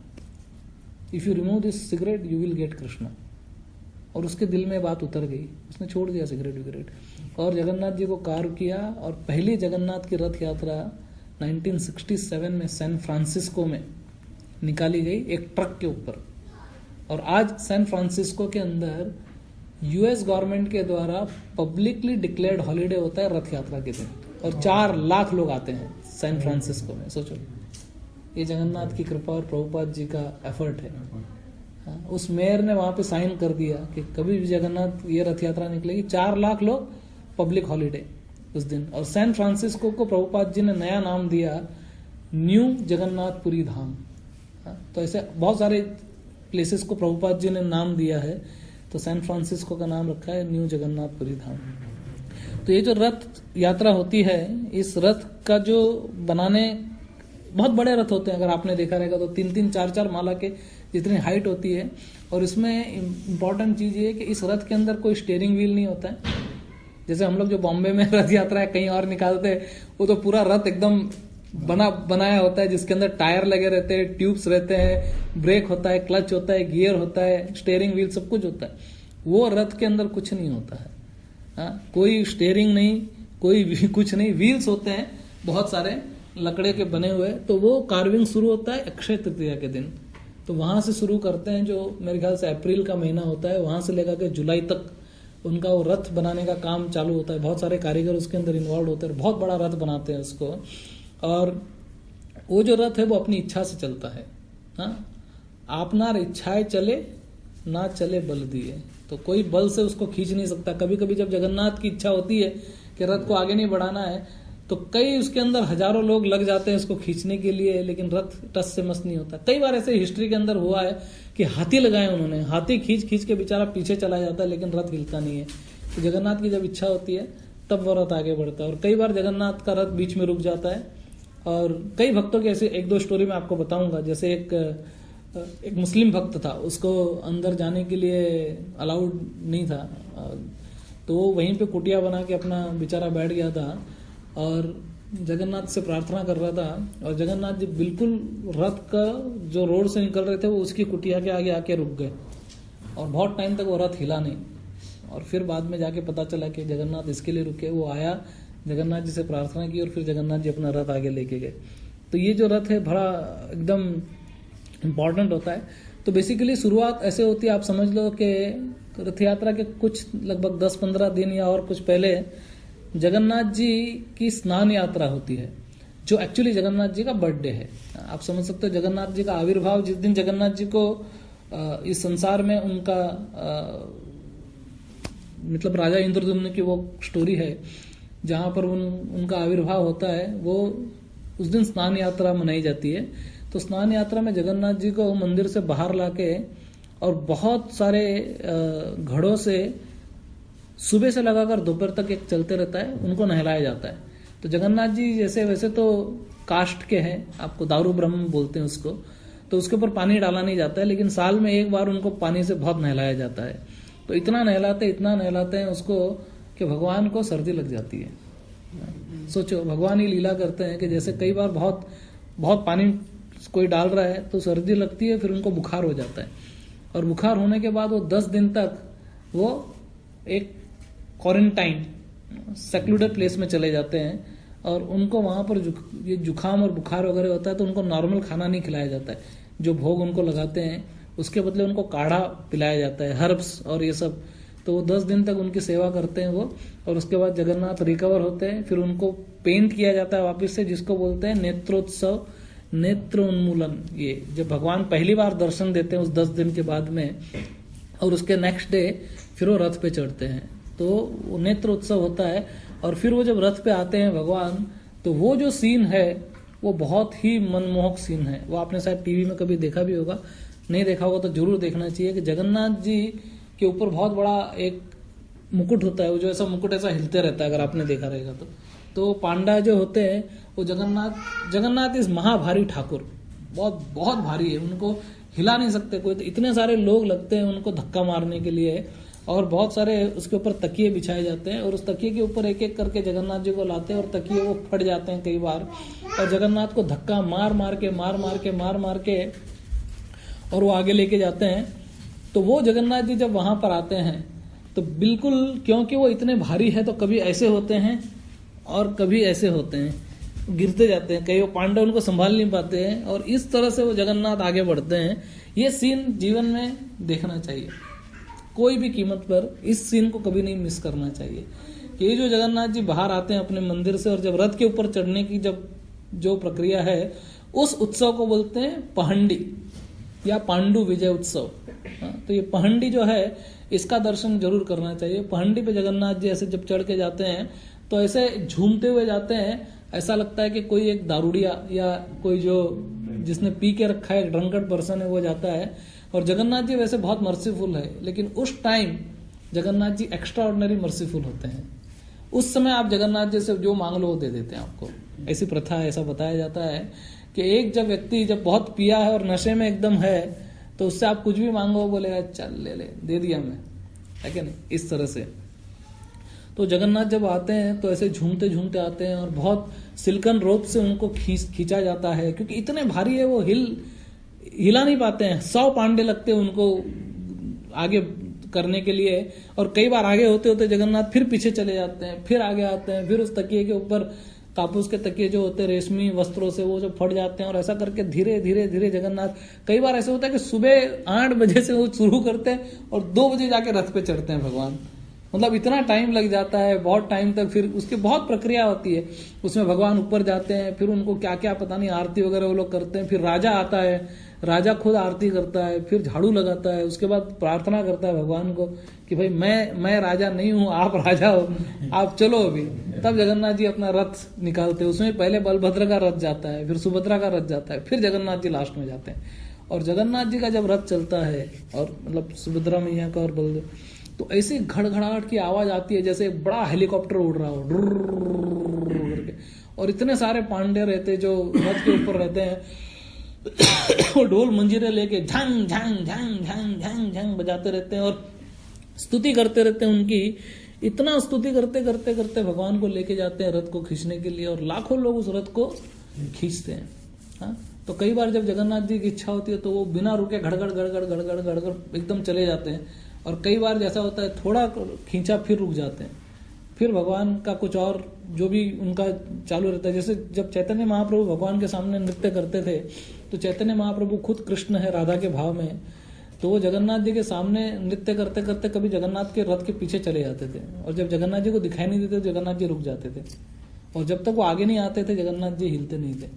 [SPEAKER 1] if you remove this cigarette you will get Krishna. और उसके दिल में बात उतर गई, उसने छोड़ दिया सिगरेट विगरेट और जगन्नाथ जी को कार्व किया। और पहली जगन्नाथ की रथ यात्रा 1967 में सैन फ्रांसिस्को में निकाली गई, एक ट्रक के ऊपर। और आज सैन फ्रांसिस्को के अंदर यूएस गवर्नमेंट के द्वारा पब्लिकली डिक्लेयर्ड हॉलीडे होता है रथ यात्रा के दिन, और 4 लाख लोग आते हैं सैन फ्रांसिस्को में। सोचो, ये जगन्नाथ की कृपा और प्रभुपाद जी का एफर्ट है। उस मेयर ने वहां पे साइन कर दिया कि कभी भी जगन्नाथ ये रथ यात्रा निकलेगी, 4 लाख लोग, पब्लिक हॉलीडे उस दिन। और सैन फ्रांसिस्को को प्रभुपाद जी ने नया नाम दिया न्यू जगन्नाथपुरी धाम। तो ऐसे बहुत सारे प्लेसेस को प्रभुपाद जी ने नाम दिया है, तो सैन फ्रांसिस्को का नाम रखा है न्यू जगन्नाथपुरी धाम। तो ये जो रथ यात्रा होती है, इस रथ का जो बनाने बहुत बड़े रथ होते हैं, अगर आपने देखा रहेगा तो 3-3, 4-4 माला के जितनी हाइट होती है। और इसमें इम्पोर्टेंट चीज ये है कि इस रथ के अंदर कोई स्टीयरिंग व्हील नहीं होता है। जैसे हम लोग जो बॉम्बे में रथ यात्रा है कहीं और निकालते हैं, वो तो पूरा रथ एकदम बनाया होता है, जिसके अंदर टायर लगे रहते हैं, ट्यूब्स रहते हैं, ब्रेक होता है, क्लच होता है, गियर होता है, स्टीयरिंग व्हील, सब कुछ होता है। वो रथ के अंदर कुछ नहीं होता है। कोई स्टीयरिंग नहीं, कोई कुछ नहीं, व्हील्स होते हैं बहुत सारे लकड़े के बने हुए। तो वो कार्विंग शुरू होता है अक्षय तृतीया के दिन। तो वहां से शुरू करते हैं, जो मेरे ख्याल से अप्रैल का महीना होता है, वहां से लेकर के जुलाई तक उनका वो रथ बनाने का काम चालू होता है। बहुत सारे कारीगर उसके अंदर इन्वॉल्व होते हैं, बहुत बड़ा रथ बनाते हैं उसको। और वो जो रथ है वो अपनी इच्छा से चलता है। आपनार इच्छाएं चले, ना चले बल दिए। तो कोई बल से उसको खींच नहीं सकता। कभी कभी जब जगन्नाथ की इच्छा होती है कि रथ को आगे नहीं बढ़ाना है, तो कई उसके अंदर हजारों लोग लग जाते हैं उसको खींचने के लिए, लेकिन रथ टस से मस नहीं होता। कई बार ऐसे हिस्ट्री के अंदर हुआ है कि हाथी लगाए उन्होंने, हाथी खींच खींच के बेचारा पीछे चला जाता है, लेकिन रथ हिलता नहीं है। तो जगन्नाथ की जब इच्छा होती है तब वो रथ आगे बढ़ता है। और कई बार जगन्नाथ का रथ बीच में रुक जाता है। और कई भक्तों की ऐसे 1-2 स्टोरी मैं आपको बताऊंगा। जैसे एक मुस्लिम भक्त था, उसको अंदर जाने के लिए अलाउड नहीं था, तो वो वहीं पे कुटिया बना के अपना बेचारा बैठ गया था और जगन्नाथ से प्रार्थना कर रहा था। और जगन्नाथ जी बिल्कुल रथ का जो रोड से निकल रहे थे वो उसकी कुटिया के आगे आके रुक गए, और बहुत टाइम तक वो रथ हिला नहीं। और फिर बाद में जाके पता चला कि जगन्नाथ इसके लिए रुके। वो आया, जगन्नाथ जी से प्रार्थना की, और फिर जगन्नाथ जी अपना रथ आगे लेके गए। तो ये जो रथ है बड़ा एकदम इम्पॉर्टेंट होता है। तो बेसिकली शुरुआत ऐसे होती है, आप समझ लो कि रथ यात्रा के कुछ लगभग 10-15 दिन या और कुछ पहले जगन्नाथ जी की स्नान यात्रा होती है, जो एक्चुअली जगन्नाथ जी का बर्थडे है। आप समझ सकते हो जगन्नाथ जी का आविर्भाव, जिस दिन जगन्नाथ जी को इस संसार में उनका मतलब राजा इंद्रद्युम्न की वो स्टोरी है जहां पर उनका आविर्भाव होता है, वो उस दिन स्नान यात्रा मनाई जाती है। तो स्नान यात्रा में जगन्नाथ जी को मंदिर से बाहर लाके और बहुत सारे घड़ों से सुबह से लगाकर दोपहर तक एक चलते रहता है, उनको नहलाया जाता है। तो जगन्नाथ जी जैसे वैसे तो कास्ट के हैं, आपको दारू ब्रह्म बोलते हैं उसको, तो उसके ऊपर पानी डाला नहीं जाता है, लेकिन साल में एक बार उनको पानी से बहुत नहलाया जाता है। तो इतना नहलाते हैं उसको कि भगवान को सर्दी लग जाती है। सोचो, भगवान ही लीला करते हैं कि जैसे कई बार बहुत बहुत पानी कोई डाल रहा है तो सर्दी लगती है, फिर उनको बुखार हो जाता है। और बुखार होने के बाद वो 10 दिन तक वो एक क्वारंटाइन सेक्लूडेड प्लेस में चले जाते हैं, और उनको वहां पर ये जुखाम और बुखार वगैरह होता है तो उनको नॉर्मल खाना नहीं खिलाया जाता है। जो भोग उनको लगाते हैं उसके बदले उनको काढ़ा पिलाया जाता है, हर्ब्स और ये सब। तो वो 10 दिन तक उनकी सेवा करते हैं वो, और उसके बाद जगन्नाथ रिकवर होते हैं। फिर उनको पेंट किया जाता है वापस से, जिसको बोलते हैं नेत्रोत्सव, नेत्र उन्मूलन। ये जब भगवान पहली बार दर्शन देते हैं उस 10 दिन के बाद में, और उसके नेक्स्ट डे फिर वो रथ पे चढ़ते हैं, तो वो नेत्र उत्सव होता है। और फिर वो जब रथ पे आते हैं भगवान, तो वो जो सीन है वो बहुत ही मनमोहक सीन है। वो आपने शायद टीवी में कभी देखा भी होगा, नहीं देखा होगा तो जरूर देखना चाहिए। कि जगन्नाथ जी के ऊपर बहुत बड़ा एक मुकुट होता है, वो जो ऐसा मुकुट ऐसा हिलते रहता है, अगर आपने देखा रहेगा तो पांडा जो होते हैं वो जगन्नाथ इस महाभारी ठाकुर, बहुत बहुत भारी है, उनको हिला नहीं सकते कोई। तो इतने सारे लोग लगते हैं उनको धक्का मारने के लिए, और बहुत सारे उसके ऊपर तकिए बिछाए जाते हैं, और उस तकिए के ऊपर एक एक करके जगन्नाथ जी को लाते हैं, और तकिए वो फट जाते हैं कई बार, और जगन्नाथ को धक्का मार मार के और वो आगे लेके जाते हैं। तो वो जगन्नाथ जी जब वहां पर आते हैं तो बिल्कुल, क्योंकि वो इतने भारी है तो कभी ऐसे होते हैं और कभी ऐसे होते हैं, गिरते जाते हैं, कई वो पांडव उनको संभाल नहीं पाते हैं, और इस तरह से वो जगन्नाथ आगे बढ़ते हैं। ये सीन जीवन में देखना चाहिए। कोई भी कीमत पर इस सीन को कभी नहीं मिस करना चाहिए कि ये जो जगन्नाथ जी बाहर आते हैं अपने मंदिर से और जब रथ के ऊपर चढ़ने की जब जो प्रक्रिया है उस उत्सव को बोलते हैं पहंडी या पांडु विजय उत्सव। तो ये पहंडी जो है इसका दर्शन जरूर करना चाहिए। पहंडी पे जगन्नाथ जी ऐसे जब चढ़ के जाते हैं तो ऐसे झूमते हुए जाते हैं, ऐसा लगता है कि कोई एक दारूडिया या कोई जो जिसने पी के रखा है ड्रंकर्ड पर्सन है वो जाता है। और जगन्नाथ जी वैसे बहुत मर्सीफुल है, लेकिन उस time Jagannath ji extra ordinary merciful होते हैं। उस समय आप जगन्नाथ जी से जो मांग लो वो दे देते हैं आपको। ऐसी प्रथा है, ऐसा बताया जाता है कि एक जब व्यक्ति जब बहुत पिया है और नशे में एकदम है तो उससे आप कुछ भी मांगो बोलेगा चल ले दे दिया मैं, है क्या नहीं, इस तरह से। तो जगन्नाथ जब आते हैं तो ऐसे झूमते झूमते आते हैं और बहुत सिल्कन रोप से उनको खींचा जाता है क्योंकि इतने भारी है वो हिला नहीं पाते हैं। 100 पांडे लगते हैं उनको आगे करने के लिए और कई बार आगे होते होते जगन्नाथ फिर पीछे चले जाते हैं, फिर आगे आते हैं, फिर उस तकिए के ऊपर कापूस के तकिए जो होते हैं रेशमी वस्त्रों से वो जो फट जाते हैं और ऐसा करके धीरे धीरे धीरे जगन्नाथ, कई बार ऐसा होता है कि सुबह 8 बजे से वो शुरू करते हैं और 2 बजे जाके रथ पे चढ़ते हैं भगवान। मतलब इतना टाइम लग जाता है, बहुत टाइम तक, फिर उसकी बहुत प्रक्रिया होती है उसमें। भगवान ऊपर जाते हैं, फिर उनको क्या क्या पता नहीं आरती वगैरह वो लोग करते हैं, फिर राजा आता है, राजा खुद आरती करता है, फिर झाड़ू लगाता है, उसके बाद प्रार्थना करता है भगवान को कि भाई मैं राजा नहीं हूं, आप राजा हो, आप चलो अभी। तब जगन्नाथ जी अपना रथ निकालते हैं। उसमें पहले बलभद्र का रथ जाता है, फिर सुभद्रा का रथ जाता है, फिर जगन्नाथ जी लास्ट में जाते हैं। और जगन्नाथ जी का जब रथ चलता है और मतलब सुभद्रा मैया का और बलदेव, तो ऐसी घड़घड़ाहट की आवाज आती है जैसे एक बड़ा हेलीकॉप्टर उड़ रहा हो करके, और इतने सारे पांडे रहते जो रथ के ऊपर रहते हैं वो ढोल मंजीरे लेके झंग झंग झंग झंग झंग झंग बजाते रहते हैं और स्तुति करते रहते हैं उनकी। इतना स्तुति करते करते करते भगवान को लेके जाते हैं रथ को खींचने के लिए और लाखों लोग उस रथ को खींचते हैं। हाँ, तो कई बार जब जगन्नाथ जी की इच्छा होती है तो वो बिना रुके घड़गड़ गड़गड़ गड़गड़ गड़गड़ एकदम चले जाते हैं। और कई बार जैसा होता है थोड़ा खींचा फिर रुक जाते हैं, फिर भगवान का कुछ और जो भी उनका चालू रहता है। जैसे जब चैतन्य महाप्रभु भगवान के सामने नृत्य करते थे तो चैतन्य महाप्रभु खुद कृष्ण है राधा के भाव में, तो वो जगन्नाथ जी के सामने नृत्य करते करते कभी जगन्नाथ के रथ के पीछे चले जाते थे और जब जगन्नाथ जी को दिखाई नहीं देते तो जगन्नाथ जी रुक जाते थे और जब तक वो आगे नहीं आते थे जगन्नाथ जी हिलते नहीं थे।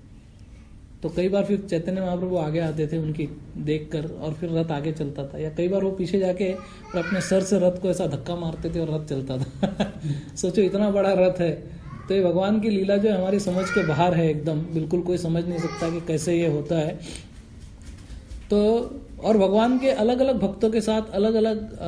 [SPEAKER 1] तो कई बार फिर चैतन्य महाप्रभु आगे आते थे उनकी देखकर और फिर रथ आगे चलता था, या कई बार वो पीछे जाके और अपने सर से रथ को ऐसा धक्का मारते थे और रथ चलता था। सोचो इतना बड़ा रथ है। तो ये भगवान की लीला जो हमारी समझ के बाहर है एकदम, बिल्कुल कोई समझ नहीं सकता कि कैसे ये होता है। तो और भगवान के अलग अलग भक्तों के साथ अलग अलग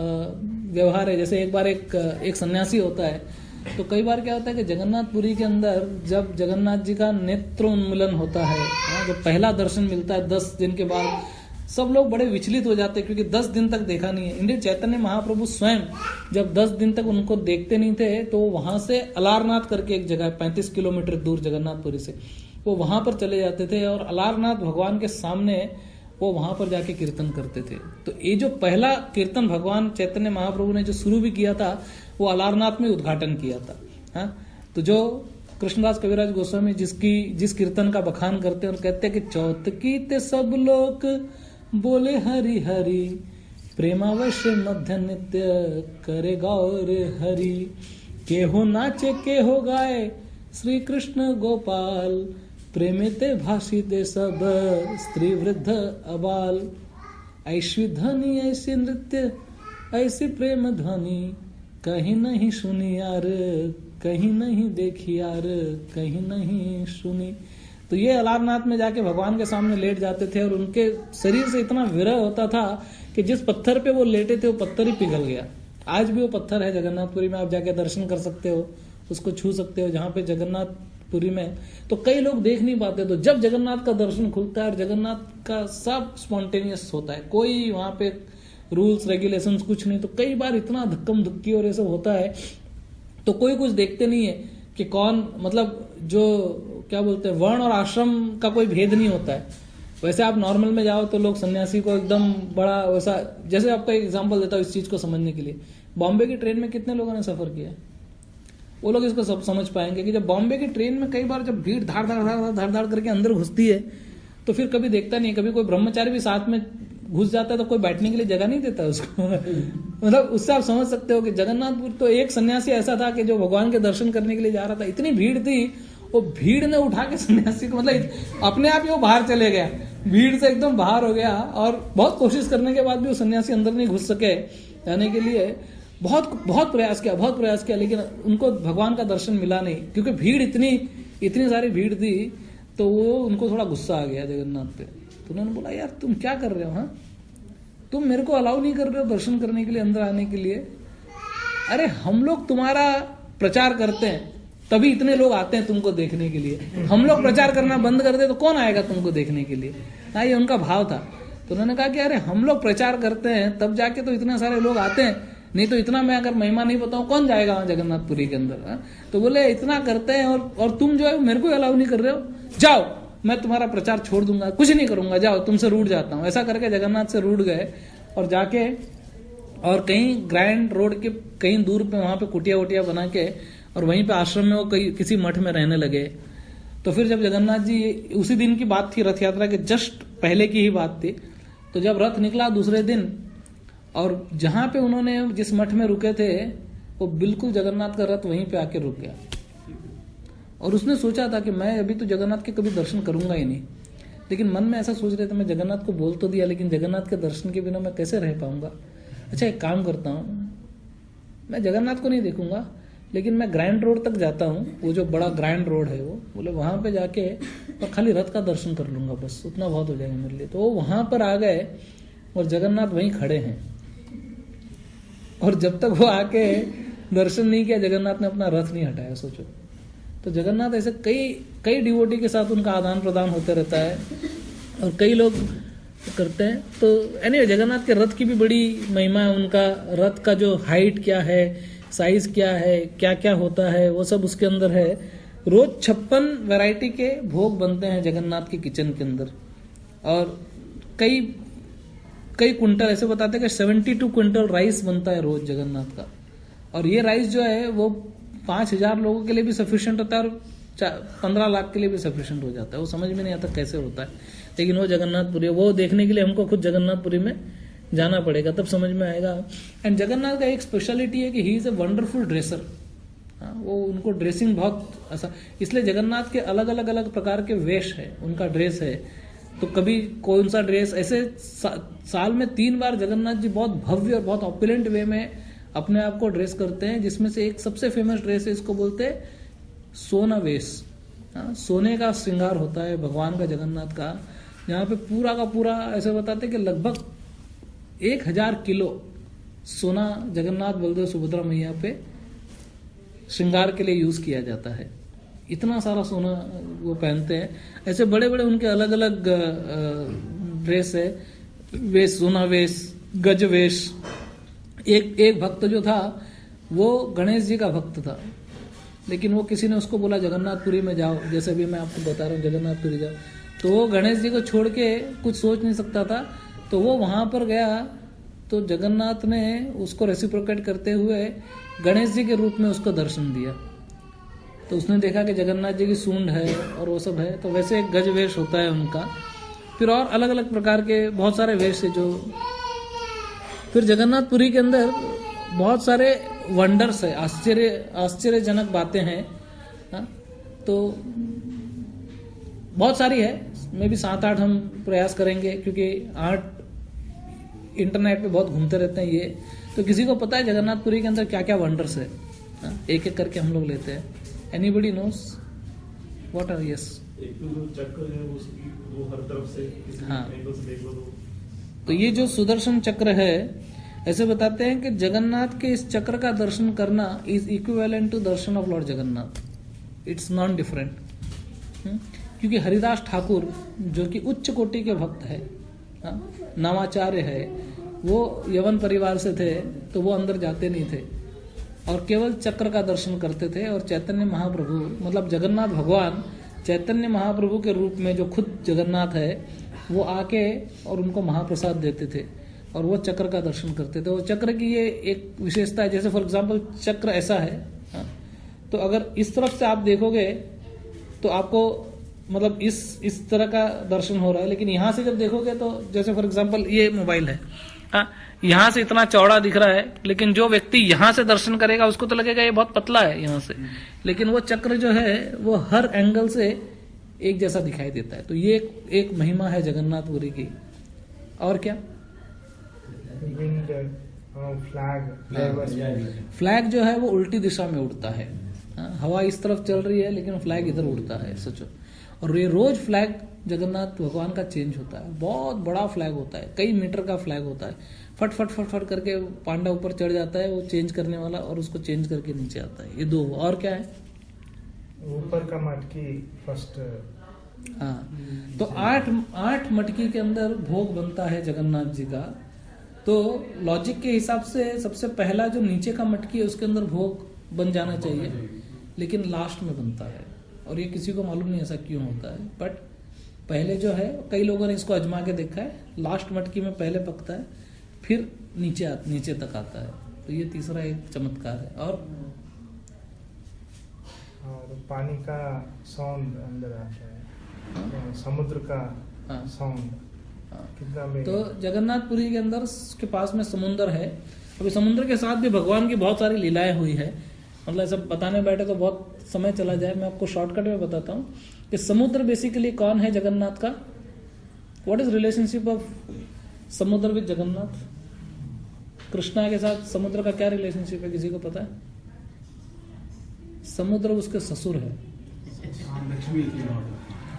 [SPEAKER 1] व्यवहार है। जैसे एक बार एक सन्यासी होता है, तो कई बार क्या होता है कि जगन्नाथपुरी के अंदर जब जगन्नाथ जी का नेत्र उन्मूलन होता है, जब पहला दर्शन मिलता है 10 दिन के बाद, सब लोग बड़े विचलित हो जाते हैं क्योंकि 10 दिन तक देखा नहीं है। इंडियन चैतन्य महाप्रभु स्वयं जब 10 दिन तक उनको देखते नहीं थे तो वहां से अलारनाथ करके एक जगह 35 किलोमीटर दूर जगन्नाथपुरी से, वो वहां पर चले जाते थे और अलारनाथ भगवान के सामने वो वहां पर जाके कीर्तन करते थे। तो ये जो पहला कीर्तन भगवान चैतन्य महाप्रभु ने जो शुरू भी किया था वो अलारनाथ में उद्घाटन किया था। हाँ, तो जो कृष्णदास कविराज गोस्वामी जिस कीर्तन का बखान करते हैं और कहते हैं कि चौतकी ते सब लोग बोले हरि हरि, प्रेमावश्य मध्य नित्य करे गौर हरि, के हो नाचे के हो गाए श्री कृष्ण गोपाल, प्रेमिते भाषिते सब स्त्री वृद्ध अबाल, ऐसी ध्वनि ऐसी नृत्य ऐसी प्रेम ध्वनि, कहीं नहीं सुनी यार कहीं नहीं देखी यार कहीं नहीं सुनी। तो ये अलारनाथ में जाके भगवान के सामने लेट जाते थे और उनके शरीर से इतना विरह होता था कि जिस पत्थर पे वो लेटे थे वो पत्थर ही पिघल गया। आज भी वो पत्थर है जगन्नाथपुरी में, आप जाके दर्शन कर सकते हो, उसको छू सकते हो जहाँ पे जगन्नाथपुरी में। तो कई लोग देख नहीं पाते, तो जब जगन्नाथ का दर्शन खुलता है और जगन्नाथ का सब स्पॉन्टेनियस होता है, कोई वहां पे रूल्स रेगुलेशंस कुछ नहीं, तो कई बार इतना धक्कम धुक्की और ये सब होता है तो कोई कुछ देखते नहीं है कि कौन, मतलब जो क्या बोलते हैं वर्ण और आश्रम का कोई भेद नहीं होता है। वैसे आप नॉर्मल में जाओ तो लोग सन्यासी को एकदम बड़ा वैसा, जैसे आपको एक एग्जांपल देता हूँ इस चीज को समझने के लिए। बॉम्बे की ट्रेन में कितने लोगों ने सफर किया, वो लोग इसको सब समझ पाएंगे कि जब बॉम्बे की ट्रेन में कई बार जब भीड़ धाड़ धाड़ धाड़ धाड़ धाड़ करके अंदर घुसती है तो फिर कभी देखता नहीं, कभी कोई ब्रह्मचारी भी साथ में घुस जाता है तो कोई बैठने के लिए जगह नहीं देता उसको। मतलब उससे आप समझ सकते हो कि जगन्नाथपुर तो एक सन्यासी ऐसा था कि जो भगवान के दर्शन करने के लिए जा रहा था, इतनी भीड़ थी, वो भीड़ ने उठा के सन्यासी को, मतलब अपने आप ही वो बाहर चले गया, भीड़ से एकदम बाहर हो गया। और बहुत कोशिश करने के बाद भी वो सन्यासी अंदर नहीं घुस सके जाने के लिए, बहुत प्रयास किया, लेकिन उनको भगवान का दर्शन मिला नहीं, क्योंकि भीड़ इतनी सारी भीड़ थी। तो वो उनको थोड़ा गुस्सा आ गया जगन्नाथ पे। तो उन्होंने बोला, यार तुम क्या कर रहे हो, हाँ तुम मेरे को अलाउ नहीं कर रहे हो दर्शन करने के लिए, अंदर आने के लिए। अरे हम लोग तुम्हारा प्रचार करते हैं तभी इतने लोग आते हैं तुमको देखने के लिए, हम लोग प्रचार करना बंद कर दे तो कौन आएगा तुमको देखने के लिए। हाँ, ये उनका भाव था। तो उन्होंने कहा कि अरे हम लोग प्रचार करते हैं तब जाके तो इतने सारे लोग आते हैं, नहीं तो इतना मैं अगर महिमा नहीं बताऊं कौन जाएगा वहां जगन्नाथपुरी के अंदर। हाँ? तो बोले इतना करते हैं और तुम जो है मेरे को अलाउ नहीं कर रहे हो, जाओ मैं तुम्हारा प्रचार छोड़ दूंगा, कुछ नहीं करूंगा, जाओ तुमसे रूठ जाता हूं। ऐसा करके जगन्नाथ से रूठ गए और जाके और कहीं ग्रैंड रोड के कहीं दूर पे वहां पे कुटिया वुटिया बना के और वहीं पे आश्रम में वो किसी मठ में रहने लगे। तो फिर जब जगन्नाथ जी, उसी दिन की बात थी, रथ यात्रा के जस्ट पहले की ही बात थी, तो जब रथ निकला दूसरे दिन और जहां पे उन्होंने जिस मठ में रुके थे वो बिल्कुल जगन्नाथ का रथ वहीं पे आके रुक गया। और उसने सोचा था कि मैं अभी तो जगन्नाथ के कभी दर्शन करूंगा ही नहीं, लेकिन मन में ऐसा सोच रहे थे मैं जगन्नाथ को बोल तो दिया, लेकिन जगन्नाथ के दर्शन के बिना मैं कैसे रह पाऊंगा। अच्छा एक काम करता हूं, मैं जगन्नाथ को नहीं देखूंगा लेकिन मैं ग्रैंड रोड तक जाता हूँ, वो जो बड़ा ग्रैंड रोड है वो, बोले वहां पे जाके और खाली रथ का दर्शन कर लूंगा, बस उतना बहुत हो जाएगा मेरे लिए। तो वो वहां पर आ गए और जगन्नाथ वहीं खड़े हैं। और जब तक वो आके दर्शन नहीं किया जगन्नाथ ने अपना रथ नहीं हटाया, सोचो। तो जगन्नाथ ऐसे कई डिवोटी के साथ उनका आदान प्रदान होते रहता है और कई लोग करते हैं। तो एनीवे जगन्नाथ के रथ की भी बड़ी महिमा है, उनका रथ का जो हाइट क्या है, साइज क्या है, क्या क्या होता है, वो सब उसके अंदर है। रोज 56 वैरायटी के भोग बनते हैं जगन्नाथ के किचन के अंदर और कई कुंटल, ऐसे बताते हैं कि 72 क्विंटल राइस बनता है रोज जगन्नाथ का। और ये राइस जो है वो 5000 लोगों के लिए भी सफिशिएंट होता है और 15 लाख के लिए भी सफिशिएंट हो जाता है। वो समझ में नहीं आता कैसे होता है, लेकिन वो जगन्नाथपुरी, वो देखने के लिए हमको खुद जगन्नाथपुरी में जाना पड़ेगा, तब समझ में आएगा। एंड जगन्नाथ का एक स्पेशलिटी है कि he is a wonderful dresser. वो उनको ड्रेसिंग बहुत ऐसा, इसलिए जगन्नाथ के अलग अलग प्रकार के वेश है, उनका ड्रेस है। तो कभी कौन सा ड्रेस, ऐसे साल में 3 बार जगन्नाथ जी बहुत भव्य और बहुत ऑपुलेंट वे में अपने आप को ड्रेस करते हैं, जिसमें से एक सबसे फेमस ड्रेस है, इसको बोलते हैं सोना वेश। सोने का श्रृंगार होता है भगवान का, जगन्नाथ का, यहाँ पे पूरा का पूरा ऐसे बताते हैं कि लगभग 1000 किलो सोना जगन्नाथ बलदेव सुभद्रा मैया पे श्रृंगार के लिए यूज किया जाता है। इतना सारा सोना वो पहनते हैं। ऐसे बड़े बड़े उनके अलग अलग ड्रेस है, वेश, सोना वेश, गज वेश। एक भक्त जो था वो गणेश जी का भक्त था, लेकिन वो किसी ने उसको बोला जगन्नाथपुरी में जाओ, जैसे भी मैं आपको बता रहा हूँ जगन्नाथपुरी जाओ, तो वो गणेश जी को छोड़ के कुछ सोच नहीं सकता था। तो वो वहां पर गया तो जगन्नाथ ने उसको रेसिप्रोकेट करते हुए गणेश जी के रूप में उसको दर्शन दिया। तो उसने देखा कि जगन्नाथ जी की सूंड है और वो सब है, तो वैसे एक गज वेश होता है उनका। फिर और अलग अलग प्रकार के बहुत सारे वेश है जो, फिर जगन्नाथपुरी के अंदर बहुत सारे वंडर्स है, आश्चर्यजनक बातें हैं। तो बहुत सारी है, मे भी 7-8 हम प्रयास करेंगे, क्योंकि 8 इंटरनेट पे बहुत घूमते रहते हैं ये। तो किसी को पता है जगन्नाथपुरी के अंदर क्या क्या वंडर्स है? एक एक करके हम लोग लेते हैं। Anybody knows what are? Yes,
[SPEAKER 2] एक तो जो चक्र है उसकी वो हर तरफ से किसी एंगल से देख लो
[SPEAKER 1] तो ये जो सुदर्शन चक्र है, ऐसे बताते हैं कि जगन्नाथ के इस चक्र का दर्शन करना is equivalent to darshan of lord Jagannath. It's non different. क्योंकि हरिदास ठाकुर जो कि उच्च कोटि के भक्त है, नामाचार्य है, वो यवन परिवार से थे, तो वो अंदर जाते नहीं थे और केवल चक्र का दर्शन करते थे। और चैतन्य महाप्रभु, मतलब जगन्नाथ भगवान चैतन्य महाप्रभु के रूप में जो खुद जगन्नाथ है, वो आके और उनको महाप्रसाद देते थे और वो चक्र का दर्शन करते थे। और चक्र की ये एक विशेषता है, जैसे फॉर एग्जांपल चक्र ऐसा है, तो अगर इस तरफ से आप देखोगे तो आपको मतलब इस तरह का दर्शन हो रहा है, लेकिन यहां से जब देखोगे तो जैसे फॉर एग्जांपल ये मोबाइल है, यहाँ से इतना चौड़ा दिख रहा है, लेकिन जो व्यक्ति यहाँ से दर्शन करेगा उसको तो लगेगा ये बहुत पतला है यहाँ से, लेकिन वो चक्र जो है वो हर एंगल से एक जैसा दिखाई देता है। तो ये एक महिमा है जगन्नाथपुरी की। और क्या? फ्लैग जो है वो उल्टी दिशा में उड़ता है। हवा इस तरफ चल रही है लेकिन फ्लैग इधर उड़ता है, सोचो। और ये रोज फ्लैग जगन्नाथ भगवान का चेंज होता है, बहुत बड़ा फ्लैग होता है, कई मीटर का फ्लैग होता है। फट फट फट फट करके पांडा ऊपर चढ़ जाता है वो चेंज करने वाला, और उसको चेंज करके नीचे आता है। ये दो। और क्या है?
[SPEAKER 3] ऊपर का मटकी फर्स्ट।
[SPEAKER 1] हाँ, तो आठ मटकी के अंदर भोग बनता है जगन्नाथ जी का। तो लॉजिक के हिसाब से सबसे पहला जो नीचे का मटकी है उसके अंदर भोग बन जाना चाहिए, लेकिन लास्ट में बनता है। और ये किसी को मालूम नहीं ऐसा क्यों होता है, बट पहले जो है कई लोगों ने इसको आजमा के देखा है, लास्ट मटकी में पहले पकता है फिर नीचे तक आता है। तो ये तीसरा एक चमत्कार है। और
[SPEAKER 3] पानी का साउंड अंदर आता है, समुद्र का साउंड कितना में।
[SPEAKER 1] तो जगन्नाथपुरी के अंदर के पास में समुद्र है। अभी समुद्र के साथ भी भगवान की बहुत सारी लीलाएं हुई है, मतलब सब बताने बैठे तो बहुत समय चला जाए। मैं आपको शॉर्टकट में बताता हूँ कि समुद्र बेसिकली कौन है जगन्नाथ का? व्हाट इज रिलेशनशिप ऑफ समुद्र विद जगन्नाथ? कृष्णा के साथ समुद्र का क्या रिलेशनशिप है, किसी को पता है? समुद्र उसके ससुर है।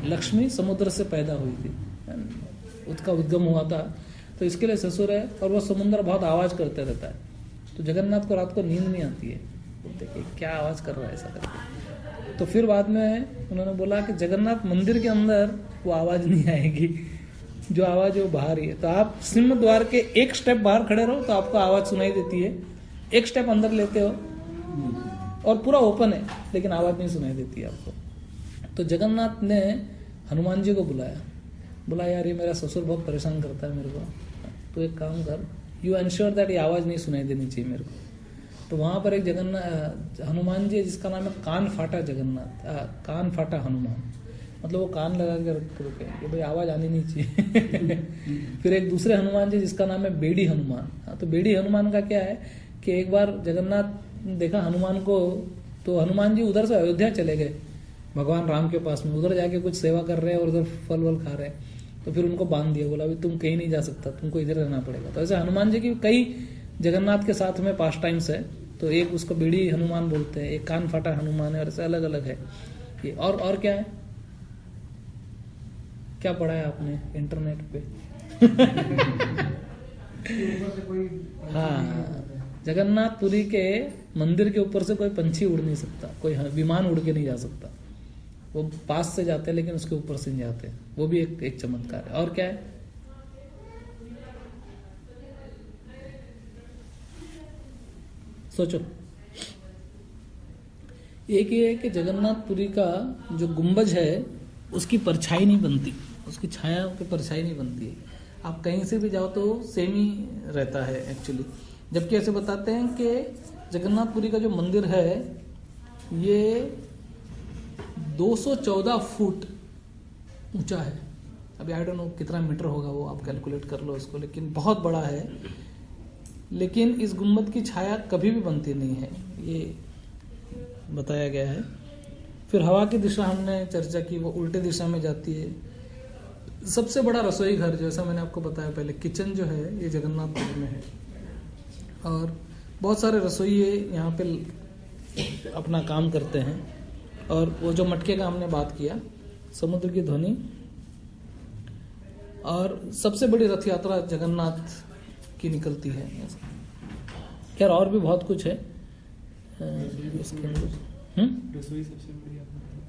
[SPEAKER 1] लक्ष्मी समुद्र से पैदा हुई थी, उसका उद्गम हुआ था, तो इसके लिए ससुर है। और वो समुद्र बहुत आवाज करते रहता है, तो जगन्नाथ को रात को नींद नहीं आती है, बोलते कि क्या आवाज कर रहा है ऐसा करके। तो फिर बाद में उन्होंने बोला कि जगन्नाथ मंदिर के अंदर वो आवाज नहीं आएगी, जो आवाज है वो बाहर ही है। तो आप सिंह द्वार के एक स्टेप बाहर खड़े रहो तो आपको आवाज सुनाई देती है, एक स्टेप अंदर लेते हो और पूरा ओपन है लेकिन आवाज नहीं सुनाई देती है आपको। तो जगन्नाथ ने हनुमान जी को बोला यार ये मेरा ससुर बहुत परेशान करता है मेरे को, तो एक काम कर, यू एंश्योर दैट ये आवाज नहीं सुनाई देनी चाहिए मेरे को। तो वहां पर एक हनुमान जी जिसका नाम है कान फाटा जगन्नाथ, कान फाटा हनुमान, मतलब वो कान लगा के रुके कि भाई आवाज आनी नहीं चाहिए। फिर एक दूसरे हनुमान जी जिसका नाम है बेड़ी हनुमान। तो बेड़ी हनुमान का क्या है कि एक बार जगन्नाथ देखा हनुमान को, तो हनुमान जी उधर से अयोध्या चले गए भगवान राम के पास में, उधर जाके कुछ सेवा कर रहे हैं और उधर फल वल खा रहे हैं। तो फिर उनको बांध दिया, बोला तुम कहीं नहीं जा सकता, तुमको इधर रहना पड़ेगा। तो ऐसे हनुमान जी की कई जगन्नाथ के साथ में पास टाइम्स है, तो एक उसको बेड़ी हनुमान बोलते हैं, एक कान फाटा हनुमान है, और ऐसे अलग अलग है ये। और क्या है, क्या पढ़ा है आपने इंटरनेट पे? हाँ, जगन्नाथपुरी के मंदिर के ऊपर से कोई पंछी उड़ नहीं सकता, कोई विमान उड़ के नहीं जा सकता, वो पास से जाते हैं लेकिन उसके ऊपर से नहीं जाते। वो भी एक चमत्कार है। और क्या है? सोचो। एक ये है कि जगन्नाथपुरी का जो गुंबज है उसकी परछाई नहीं बनती, उसकी छाया की परछाई नहीं बनती है। आप कहीं से भी जाओ तो सेम ही रहता है एक्चुअली। जबकि ऐसे बताते हैं कि जगन्नाथपुरी का जो मंदिर है ये 214 फुट ऊंचा है। अभी आई डोंट नो कितना मीटर होगा, वो आप कैलकुलेट कर लो उसको, लेकिन बहुत बड़ा है। लेकिन इस गुम्बद की छाया कभी भी बनती नहीं है, ये बताया गया है। फिर हवा की दिशा हमने चर्चा की, वो उल्टे दिशा में जाती है। सबसे बड़ा रसोई घर, जैसा मैंने आपको बताया पहले, किचन जो है ये जगन्नाथपुरी में है। और बहुत सारे रसोइये यहाँ पे अपना काम करते हैं। और वो जो मटके का हमने बात किया, समुद्र की ध्वनि, और सबसे बड़ी रथ यात्रा जगन्नाथ की निकलती है। खैर और भी बहुत कुछ है इसके अंदर।
[SPEAKER 2] रसोई सबसे बड़ी,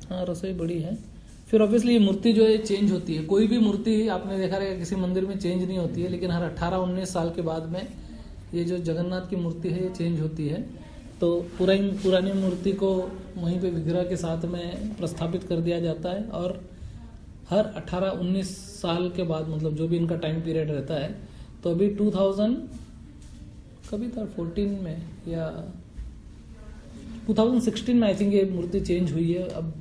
[SPEAKER 1] हाँ रसोई बड़ी है। फिर ऑब्वियसली ये मूर्ति जो है चेंज होती है। कोई भी मूर्ति आपने देखा रहेगा किसी मंदिर में चेंज नहीं होती है, लेकिन हर 18-19 साल के बाद में ये जो जगन्नाथ की मूर्ति है ये चेंज होती है। तो पुरानी मूर्ति को वहीं पे विग्रह के साथ में प्रस्थापित कर दिया जाता है, और हर 18-19 साल के बाद, मतलब जो भी इनका टाइम पीरियड रहता है, तो अभी 2000 कभी था 14 में या 2016 में आई थिंक ये मूर्ति चेंज हुई है। अब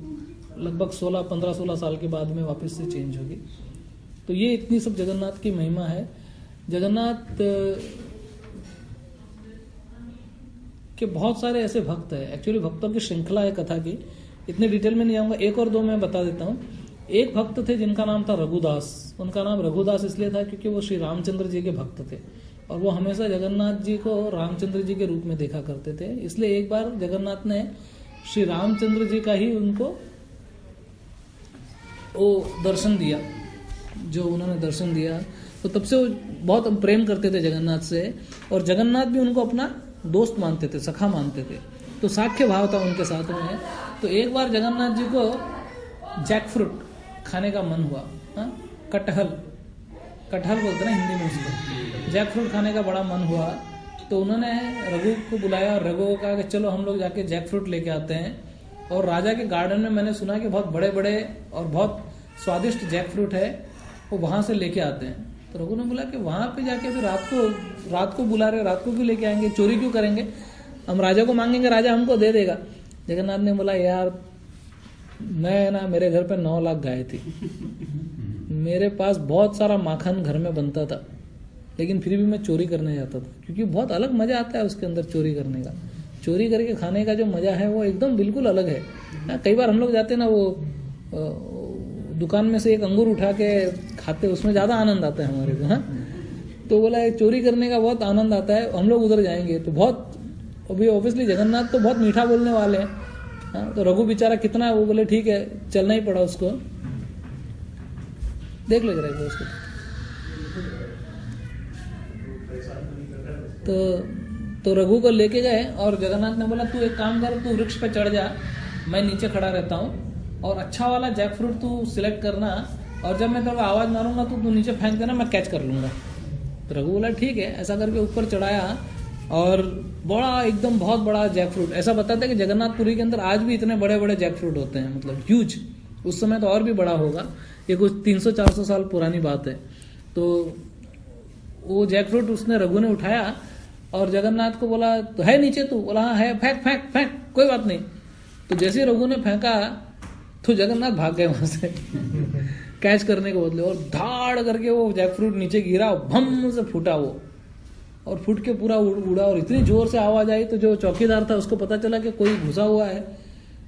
[SPEAKER 1] लगभग 15-16 साल के बाद में वापस से चेंज होगी। तो ये इतनी सब जगन्नाथ की महिमा है। जगन्नाथ के बहुत सारे ऐसे भक्त हैं, एक्चुअली भक्तों की श्रृंखला है कथा की, इतने डिटेल में नहीं आऊंगा, एक और दो मैं बता देता हूँ। एक भक्त थे जिनका नाम था रघुदास। उनका नाम रघुदास इसलिए था क्योंकि वो श्री रामचंद्र जी के भक्त थे और वो हमेशा जगन्नाथ जी को रामचंद्र जी के रूप में देखा करते थे। इसलिए एक बार जगन्नाथ ने श्री रामचंद्र जी का ही उनको वो दर्शन दिया, जो उन्होंने दर्शन दिया, तो तब से वो बहुत प्रेम करते थे जगन्नाथ से और जगन्नाथ भी उनको अपना दोस्त मानते थे, सखा मानते थे, तो साख्य भाव था उनके साथ में। तो एक बार जगन्नाथ जी को जैक फ्रूट खाने का मन हुआ, कटहल बोलते ना हिंदी में उसको, जैक फ्रूट खाने का बड़ा मन हुआ। तो उन्होंने रघु को बुलाया और रघु को कहा कि चलो हम लोग जाके जैक फ्रूट लेके आते हैं। और राजा के गार्डन में मैंने सुना कि बहुत बड़े बड़े और बहुत स्वादिष्ट जैक फ्रूट है, वो वहां से लेके आते हैं। तो रघु ने बोला कि वहां पे जाके फिर रात को बुला रहे, रात को क्यों लेके आएंगे, चोरी क्यों करेंगे, हम राजा को मांगेंगे, राजा हमको दे देगा। जगन्नाथ ने बोला यार मैं ना, मेरे घर पे 9 लाख गाय थी, मेरे पास बहुत सारा माखन घर में बनता था, लेकिन फिर भी मैं चोरी करने जाता था, क्योंकि बहुत अलग मजा आता है उसके अंदर चोरी करने का। चोरी करके खाने का जो मजा है वो एकदम बिल्कुल अलग है। कई बार हम लोग जाते हैं ना, वो दुकान में से एक अंगूर उठा के खाते, उसमें ज्यादा आनंद आता है हमारे को। तो बोला चोरी करने का बहुत आनंद आता है, हम लोग उधर जाएंगे तो बहुत, अभी ऑब्वियसली जगन्नाथ तो बहुत मीठा बोलने वाले हैं। तो रघु बेचारा कितना, वो बोले ठीक है, चलना ही पड़ा उसको। देख ले जरा उसको। तो रघु को लेके गए और जगन्नाथ ने बोला तू एक काम कर, तू वृक्ष पे चढ़ जा, मैं नीचे खड़ा रहता हूँ और अच्छा वाला जैक फ्रूट तू सिलेक्ट करना, और जब मैं तेरे को आवाज मारूंगा तो तू नीचे फेंक देना, मैं कैच कर लूंगा। तो रघु बोला ठीक है। ऐसा करके ऊपर चढ़ाया और बड़ा एकदम बहुत बड़ा जैक फ्रूट, ऐसा बताते हैं कि जगन्नाथपुरी के अंदर आज भी इतने बड़े बड़े जैक फ्रूट होते हैं, मतलब ह्यूज। उस समय तो और भी बड़ा होगा, ये कुछ 300-400 साल पुरानी बात है। तो वो जैक फ्रूट उसने रघु ने उठाया और जगन्नाथ को बोला तो है नीचे, तू बोला हाँ है, फेंक फेंक फेंक, कोई बात नहीं। तो जैसे रघु ने फेंका तो जगन्नाथ भाग गए वहां से कैच करने के बदले, और धाड़ करके वो जैक फ्रूट नीचे गिरा, भम से फूटा वो, और फूट के पूरा उड़ा और इतनी जोर से आवाज आई तो जो चौकीदार था उसको पता चला कि कोई घुसा हुआ है।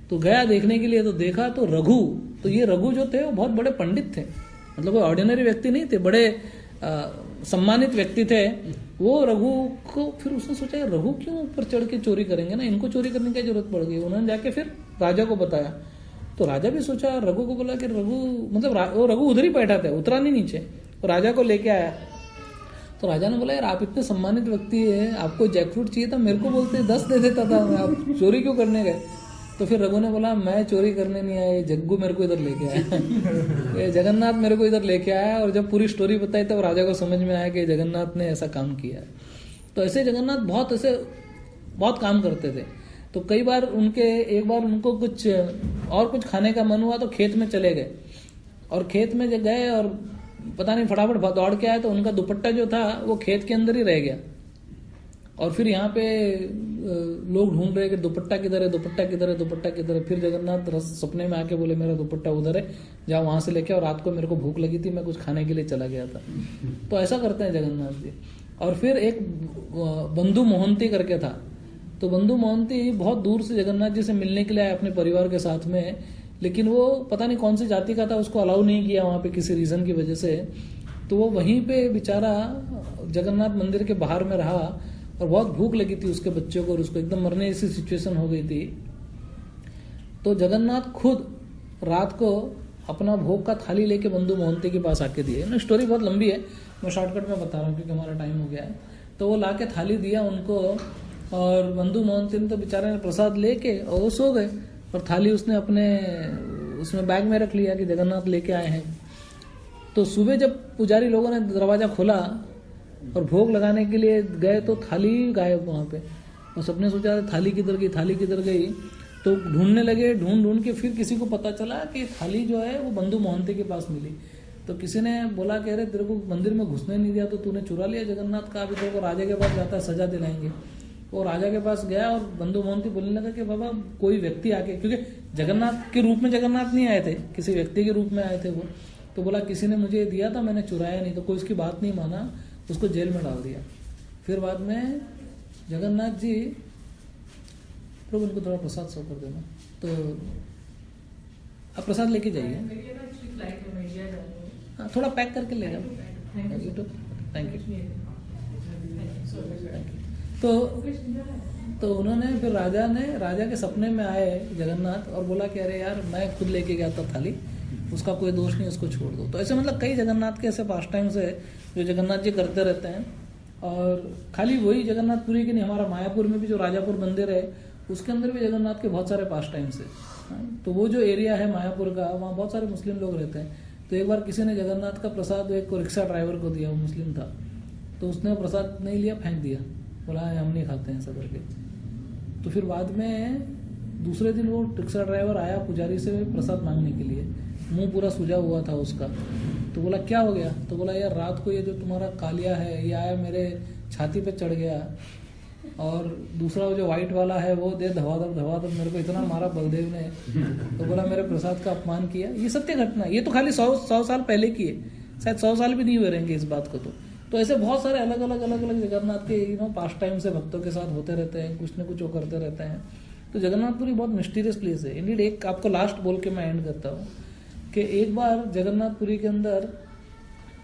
[SPEAKER 1] तो गया देखने के लिए, तो देखा तो रघु, तो ये रघु जो थे वो बहुत बड़े पंडित थे, मतलब कोई ऑर्डिनरी व्यक्ति नहीं थे, बड़े सम्मानित व्यक्ति थे वो। रघु को फिर उसने सोचा रघु क्यों ऊपर चढ़ के चोरी करेंगे ना, इनको चोरी करने की जरूरत पड़ गई। उन्होंने जाके फिर राजा को बताया, तो राजा भी सोचा, रघु को बोला कि रघु, मतलब वो रघु उधर ही बैठा था, उतरा नहीं नीचे, तो राजा को लेके आया। तो राजा ने बोला यार आप इतने सम्मानित व्यक्ति है, आपको जैक फ्रूट चाहिए था, मेरे को बोलते 10 दे देता था, आप चोरी क्यों करने गए। तो फिर रघु ने बोला मैं चोरी करने नहीं आया, जग्गू मेरे को इधर लेके आया ये जगन्नाथ मेरे को इधर लेके आया। और जब पूरी स्टोरी बताई तब राजा को समझ में आया कि जगन्नाथ ने ऐसा काम किया है। तो ऐसे जगन्नाथ बहुत काम करते थे। तो कई बार एक बार उनको कुछ खाने का मन हुआ तो खेत में चले गए, और खेत में जब गए और पता नहीं फटाफट दौड़ के आए तो उनका दुपट्टा जो था वो खेत के अंदर ही रह गया। और फिर यहाँ पे लोग ढूंढ रहे कि दुपट्टा किधर है, दुपट्टा किधर है, दुपट्टा किधर है। फिर जगन्नाथ सपने में आके बोले मेरा दुपट्टा उधर है, जाओ वहां से लेके, और रात को मेरे को भूख लगी थी, मैं कुछ खाने के लिए चला गया था। तो ऐसा करते हैं जगन्नाथ जी। और फिर एक बंधु मोहंती करके था, तो बंधु मोहंती बहुत दूर से जगन्नाथ जी से मिलने के लिए आए अपने परिवार के साथ में, लेकिन वो पता नहीं कौन सी जाति का था, उसको अलाउ नहीं किया वहां पे किसी रीजन की वजह से। तो वो वहीं पे बेचारा जगन्नाथ मंदिर के बाहर में रहा, और बहुत भूख लगी थी उसके बच्चों को, और उसको एकदम मरने जैसी सिचुएशन हो गई थी। तो जगन्नाथ खुद रात को अपना भोग का थाली लेके बंधु मोहंती के पास आके दिए। स्टोरी बहुत लंबी है, मैं शॉर्टकट में बता रहा हूँ क्योंकि हमारा टाइम हो गया है। तो वो लाके थाली दिया उनको, और बंधु मोहंती ने तो बेचारे ने प्रसाद लेके और वो सो गए, और थाली उसने अपने उसमें बैग में रख लिया कि जगन्नाथ लेके आए हैं। तो सुबह जब पुजारी लोगों ने दरवाजा खोला और भोग लगाने के लिए गए तो थाली गायब वहां पे, और सबने सोचा थाली किधर गई, थाली किधर गई। तो ढूंढने लगे, ढूंढ के फिर किसी को पता चला कि थाली जो है वो बंधु मोहंती के पास मिली। तो किसी ने बोला कि अरे तेरे को मंदिर में घुसने नहीं दिया तो तूने चुरा लिया जगन्नाथ का, अभी तेरे को राजा के पास जाता है सजा दिलाएंगे। वो राजा के पास गया और बंधु मोहंती बोलने लगा कि बाबा कोई व्यक्ति आके, क्योंकि जगन्नाथ के रूप में जगन्नाथ नहीं आए थे, किसी व्यक्ति के रूप में आए थे वो। तो बोला किसी ने मुझे दिया था, मैंने चुराया नहीं। तो कोई उसकी बात नहीं माना। उसको जेल में डाल दिया। फिर बाद में जगन्नाथ जी, प्रभु उनको थोड़ा प्रसाद सर्व कर देना, तो आप प्रसाद लेके जाइए, हाँ थोड़ा पैक करके ले जाओ, थैंक यू। तो उन्होंने फिर राजा के सपने में आए जगन्नाथ और बोला कि अरे यार मैं खुद लेके गया था थाली, उसका कोई दोष नहीं, उसको छोड़ दो। तो ऐसे मतलब कई जगन्नाथ के ऐसे पास टाइम्स है जो जगन्नाथ जी करते रहते हैं। और खाली वही जगन्नाथपुरी के नहीं, हमारा मायापुर में भी जो राजापुर मंदिर है उसके अंदर भी जगन्नाथ के बहुत सारे पास टाइम्स है। तो वो जो एरिया है मायापुर का, वहाँ बहुत सारे मुस्लिम लोग रहते हैं। तो एक बार किसी ने जगन्नाथ का प्रसाद एक रिक्शा ड्राइवर को दिया, वो मुस्लिम था, तो उसने वो प्रसाद नहीं लिया, फेंक दिया, बोला हम नहीं खाते हैं ऐसा करके। तो फिर बाद में दूसरे दिन वो रिक्शा ड्राइवर आया पुजारी से प्रसाद मांगने के लिए, मुंह पूरा सूजा हुआ था उसका। तो बोला क्या हो गया? तो बोला यार रात को ये जो तुम्हारा कालिया है ये आया मेरे छाती पे चढ़ गया, और दूसरा जो व्हाइट वाला है वो दे धवाधव मेरे को इतना मारा बलदेव ने। तो बोला मेरे प्रसाद का अपमान किया। ये सत्य घटना, ये तो खाली 100 साल पहले की है, शायद 100 साल भी नहीं हुए रहेंगे इस बात को। तो ऐसे बहुत सारे अलग अलग जगन्नाथ के पास टाइम से भक्तों के साथ होते रहते हैं, कुछ न कुछ वो करते रहते हैं। तो जगन्नाथपुरी बहुत मिस्टीरियस प्लेस है इंडीड। एक आपको लास्ट बोल के मैं एंड करता हूँ कि एक बार जगन्नाथपुरी के अंदर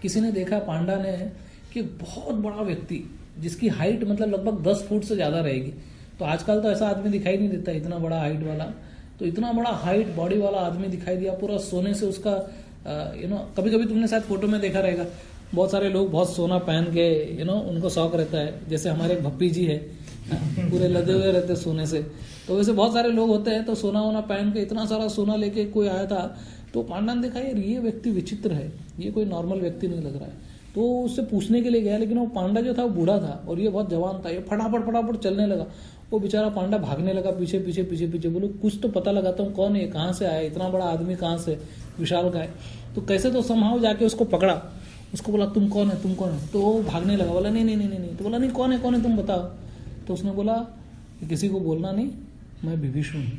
[SPEAKER 1] किसी ने देखा, पांडा ने, कि बहुत बड़ा व्यक्ति जिसकी हाइट मतलब लगभग 10 फुट से ज़्यादा रहेगी। तो आजकल तो ऐसा आदमी दिखाई नहीं देता इतना बड़ा हाइट वाला। तो इतना बड़ा हाइट बॉडी वाला आदमी दिखाई दिया, पूरा सोने से उसका कभी कभी तुमने शायद फोटो में देखा रहेगा, बहुत सारे लोग बहुत सोना पहन के उनको शौक रहता है। जैसे हमारे भप्पी जी है, पूरे लदे हुए रहते सोने से। तो वैसे बहुत सारे लोग होते हैं, तो सोना वोना पहन के इतना सारा सोना लेके कोई आया था। तो पांडा ने देखा यार ये व्यक्ति विचित्र है, ये कोई नॉर्मल व्यक्ति नहीं लग रहा है। तो उससे पूछने के लिए गया, लेकिन वो पांडा जो था वो बूढ़ा था और ये बहुत जवान था। ये फटाफट चलने लगा। वो बेचारा पांडा भागने लगा पीछे पीछे। बोलो कुछ तो पता लगाता हूँ कौन है, कहाँ से आया, इतना बड़ा आदमी कहाँ से, विशाल का है। तो कैसे तो समहाउ जाके उसको पकड़ा, उसको बोला तुम कौन है। तो वो भागने लगा, बोला नहीं। तो बोला नहीं कौन है तुम बताओ। तो उसने बोला किसी को बोलना नहीं, मैं विभीषण हूँ,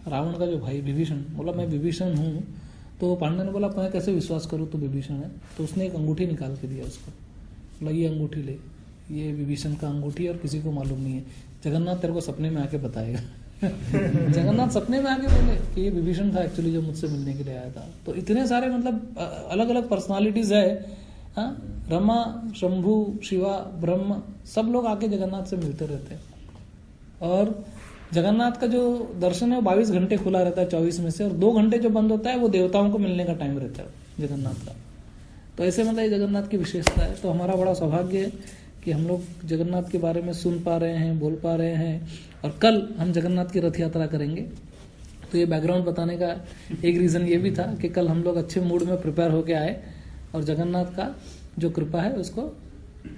[SPEAKER 1] रावण का जो भाई विभीषण। बोला मैं विभीषण हूँ। तो पांडा ने बोला मैं कैसे विश्वास करूँ तो विभीषण है। तो उसने एक अंगूठी निकाल के दिया उसको, बोला ये अंगूठी ले, ये विभीषण का अंगूठी और किसी को मालूम नहीं है। जगन्नाथ तेरे को सपने में आके बताएगा। जगन्नाथ सपने में आके बोले कि ये विभीषण था एक्चुअली जो मुझसे मिलने के लिए आया था। तो इतने सारे मतलब अलग अलग पर्सनालिटीज है। रमा, शंभु, शिवा, ब्रह्म, सब लोग आके जगन्नाथ से मिलते रहते हैं। और जगन्नाथ का जो दर्शन है वो 22 घंटे खुला रहता है 24 में से, और 2 घंटे जो बंद होता है वो देवताओं को मिलने का टाइम रहता है जगन्नाथ का। तो ऐसे मतलब ये जगन्नाथ की विशेषता है। तो हमारा बड़ा सौभाग्य है कि हम लोग जगन्नाथ के बारे में सुन पा रहे हैं, बोल पा रहे हैं। और कल हम जगन्नाथ की रथ यात्रा करेंगे। तो ये बैकग्राउंड बताने का एक रीज़न ये भी था कि कल हम लोग अच्छे मूड में प्रिपेयर होके आए और जगन्नाथ का जो कृपा है उसको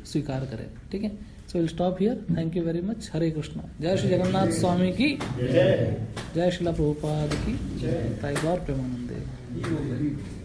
[SPEAKER 1] स्वीकार करें। ठीक है, so will stop here. Thank you very much. Hare Krishna. जय श्री जगन्नाथ स्वामी की जय, श्रीला प्रभुपाद की जय, गौर प्रेमानंदे।